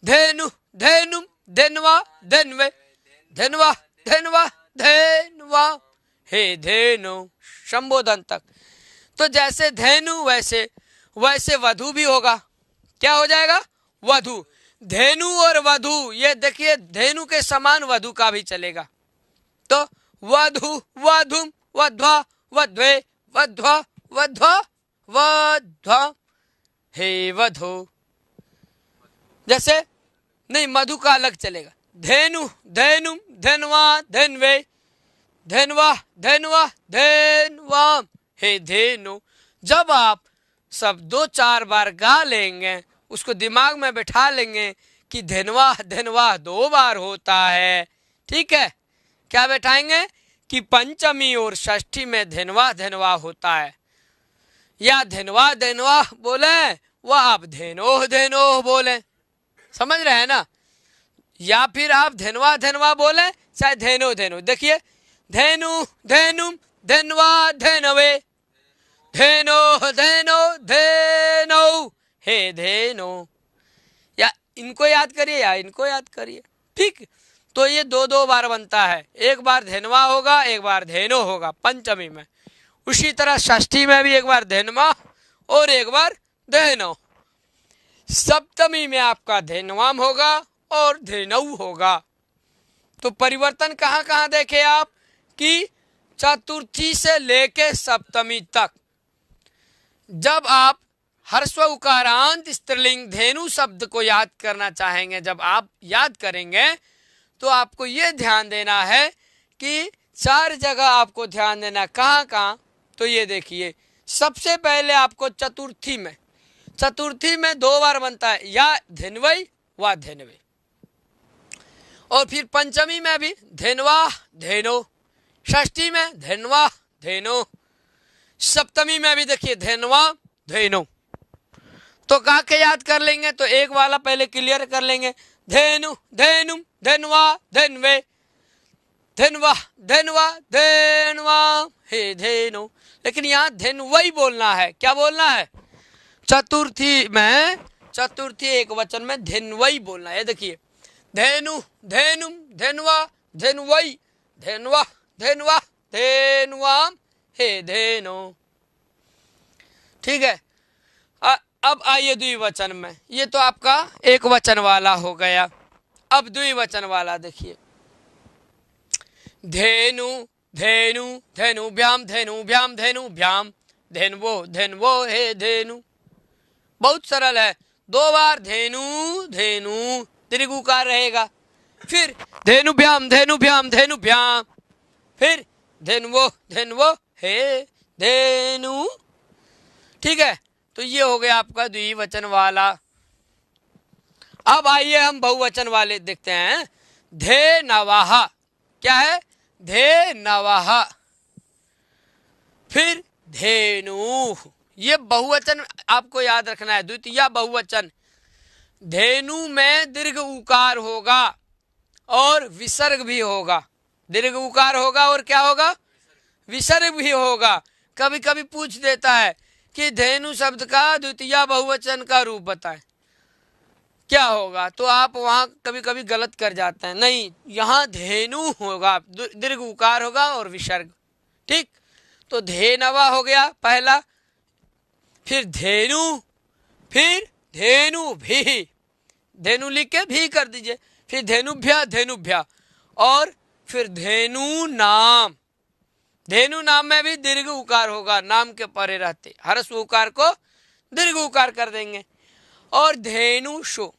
धेनु धेनुम धेनवा धेनवे धेनवा धेनवा धेनवा, हे धेनु, संबोधन तक। तो जैसे धेनु वैसे वैसे वधु भी होगा। क्या हो जाएगा? वधु। धेनु और वधु, ये देखिए धेनु के समान वधु का भी चलेगा। तो वधु वधुम वध्वा वध्वे वध्वा वध्वा वध्वा, हे वधु। जैसे नहीं, मधु का अलग चलेगा। धेनु धेनुम धेनवा धेनवे धेनवा धेनवा धेनवा, हे धेनु। जब आप सब दो चार बार गा लेंगे, उसको दिमाग में बैठा लेंगे कि धनवा धनवा 2 बार होता है। ठीक है, क्या बैठाएंगे कि पंचमी और षष्ठी में धनवा धनवा होता है, या धनवा धनवा बोले व आप धेनो धेनो बोले, समझ रहे हैं ना, या फिर आप धनवा धनवा बोले चाहे धेनो धेनो। देखिए धेनु धेनुम धनवा धेनवे, धेनो धेनो धेनो हे धेनो, या इनको याद करिए या इनको याद करिए। ठीक, तो ये 2 बार बनता है, एक बार धेनवा होगा एक बार धेनो होगा पंचमी में, उसी तरह षष्ठी में भी एक बार धेनवा और एक बार धेनो। सप्तमी में आपका धेनवाम होगा और धेनऊ होगा। तो परिवर्तन कहाँ कहाँ देखे आप कि चतुर्थी से लेके सप्तमी तक जब आप ह्रस्व उकारांत स्त्रीलिंग धेनु शब्द को याद करना चाहेंगे, जब आप याद करेंगे तो आपको ये ध्यान देना है कि 4 जगह आपको ध्यान देना। कहाँ कहाँ, तो ये देखिए, सबसे पहले आपको चतुर्थी में 2 बार बनता है, या धेनवई व धेनवे, और फिर पंचमी में भी धेनवा धेनो, षष्ठी में धेनवा धेनो, सप्तमी में भी देखिए धेनवा धेनो। तो कहा के याद कर लेंगे, तो एक वाला पहले क्लियर कर लेंगे, धेनु धेनुम धेनवा धेनवे, धेनवा धेनवा धेनवा हे धेनो। लेकिन यहाँ धेनवई बोलना है, क्या बोलना है, चतुर्थी एक वचन में धेनवई बोलना है। देखिए धेनु धेनुम धेनवा धेनवई, धेनवा धेनवा धेनवाम हे धेनो। ठीक है, अब आइए द्विवचन में, ये तो आपका एक वचन वाला हो गया। अब द्विवचन वाला देखिए, धेनु धेनु धेनुभ्याम धेनुभ्याम धेनुभ्याम, धेनवो धेनवो हे धेनु। बहुत सरल है, 2 बार धेनु धेनु दीर्घ उकार रहेगा, फिर धेनुभ्याम धेनुभ्याम धेनुभ्याम, फिर धेनवो धेनवो हे धेनु। ठीक है, तो ये हो गया आपका द्विवचन वाला। अब आइए हम बहुवचन वाले देखते हैं। धेनवः, क्या है, धेनवः, फिर धेनु, ये बहुवचन आपको याद रखना है, द्वितीय बहुवचन। धेनु में दीर्घ उकार होगा और विसर्ग भी होगा, दीर्घ उकार होगा और क्या होगा, विसर्ग भी होगा। कभी कभी पूछ देता है कि धेनु शब्द का द्वितीय बहुवचन का रूप बताएं, क्या होगा, तो आप वहां कभी कभी गलत कर जाते हैं। नहीं, यहाँ धेनु होगा, दीर्घ उकार होगा और विसर्ग। ठीक, तो धेनवा हो गया पहला, फिर धेनु, फिर धेनु भी, धेनु लिख के भी कर दीजिए, फिर धेनुभ्या धेनुभ्या, और फिर धेनु नाम। धेनु नाम में भी दीर्घ उकार होगा, नाम के परे रहते ह्रस्व उकार को दीर्घ उकार कर देंगे। और धेनुषु,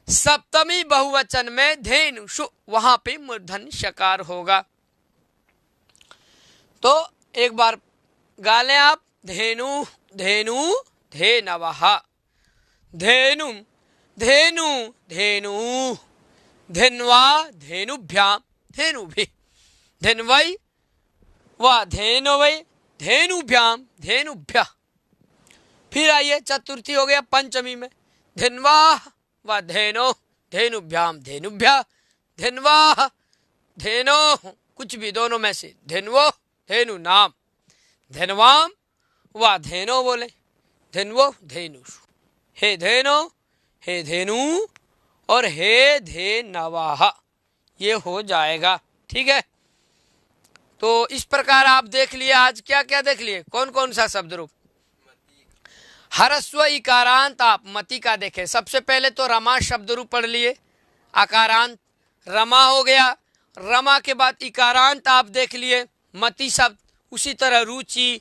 सप्तमी बहुवचन में धेनुषु, वहां पे मूर्धन्य शकार होगा। तो एक बार गा लें आप, धेनु धेनु धेनवः, धेनुम धेनु धेनु, धेन्वा धेनुभ्याम धेनुभि, धेन्वई व धेनवै धेनुभ्याम धेनुभ्यः। फिर आइए चतुर्थी हो गया पंचमी में, धेन्वा व धेनो धेनुभ्याम धेनुभ्यः, धेन्वा धेनो, कुछ भी दोनों में से, धेन्वो धेनु नाम, धेनवाम व धेनो बोले, धेन्वो धेनुषु, हे धेनो हे धेनु और हे धेनवः, ये हो जाएगा। ठीक है, तो इस प्रकार आप देख लिए आज क्या क्या देख लिए, कौन कौन सा शब्द रूप। ह्रस्व इकारांत आप मति का देखे, सबसे पहले तो रमा शब्द रूप पढ़ लिए, आकारांत रमा हो गया, रमा के बाद इकारांत आप देख लिए मति शब्द, उसी तरह रुचि,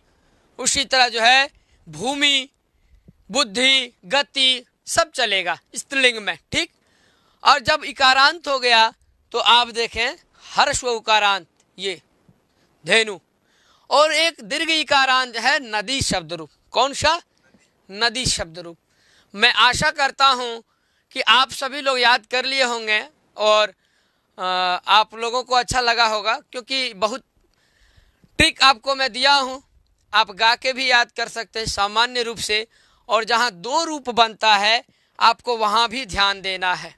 उसी तरह जो है भूमि, बुद्धि, गति, सब चलेगा स्त्रीलिंग में। ठीक, और जब इकारांत हो गया तो आप देखें ह्रस्व उकारांत, ये धेनु, और एक दीर्घ इकारांत है नदी शब्द रूप। कौन सा, नदी शब्द रूप। मैं आशा करता हूं कि आप सभी लोग याद कर लिए होंगे और आप लोगों को अच्छा लगा होगा, क्योंकि बहुत ट्रिक आपको मैं दिया हूँ। आप गा के भी याद कर सकते हैं सामान्य रूप से, और जहाँ 2 रूप बनता है आपको वहाँ भी ध्यान देना है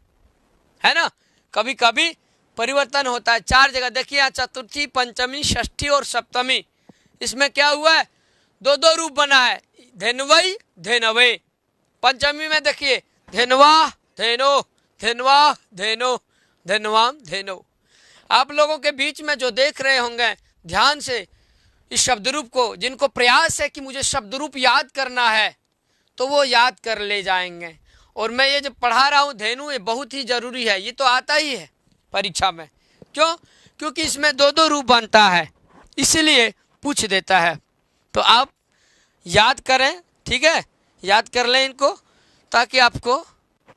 ना। कभी कभी परिवर्तन होता है 4 जगह। देखिए यहाँ चतुर्थी, पंचमी, षष्ठी और सप्तमी, इसमें क्या हुआ है, 2 रूप बना है, धेनवई धेनवे। पंचमी में देखिए धेनवा धेनो, धेनवा धेनो, धेनवाम धेनो। आप लोगों के बीच में जो देख रहे होंगे ध्यान से इस शब्द रूप को, जिनको प्रयास है कि मुझे शब्द रूप याद करना है, तो वो याद कर ले जाएंगे। और मैं ये जो पढ़ा रहा हूँ धेनु, ये बहुत ही जरूरी है, ये तो आता ही है परीक्षा में। क्यों? क्योंकि इसमें 2 रूप बनता है, इसीलिए पूछ देता है। तो आप याद करें, ठीक है, याद कर लें इनको, ताकि आपको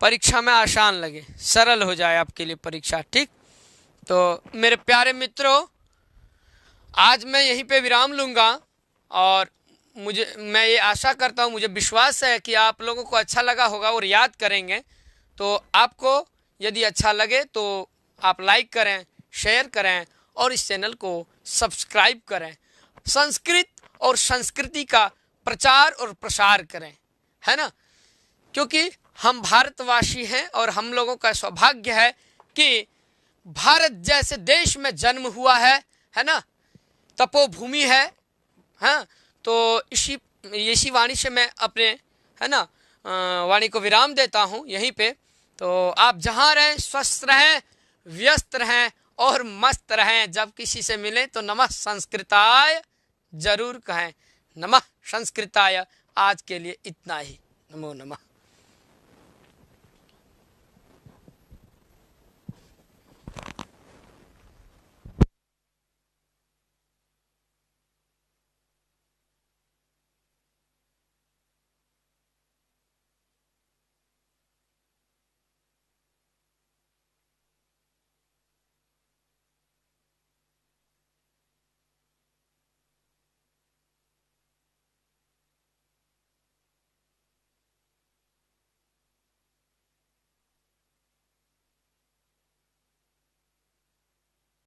परीक्षा में आसान लगे, सरल हो जाए आपके लिए परीक्षा। ठीक, तो मेरे प्यारे मित्रों, आज मैं यहीं पे विराम लूँगा, और मैं ये आशा करता हूँ, मुझे विश्वास है कि आप लोगों को अच्छा लगा होगा और याद करेंगे। तो आपको यदि अच्छा लगे तो आप लाइक करें, शेयर करें और इस चैनल को सब्सक्राइब करें। संस्कृत और संस्कृति का प्रचार और प्रसार करें, है ना, क्योंकि हम भारतवासी हैं और हम लोगों का सौभाग्य है कि भारत जैसे देश में जन्म हुआ है ना, तपोभूमि है। हाँ, तो इसी वाणी से मैं अपने, है ना, वाणी को विराम देता हूँ यहीं पे। तो आप जहाँ रहें स्वस्थ रहें, व्यस्त रहें और मस्त रहें। जब किसी से मिलें तो नमः संस्कृताय जरूर कहें। नमः संस्कृताय। आज के लिए इतना ही। नमो नमः।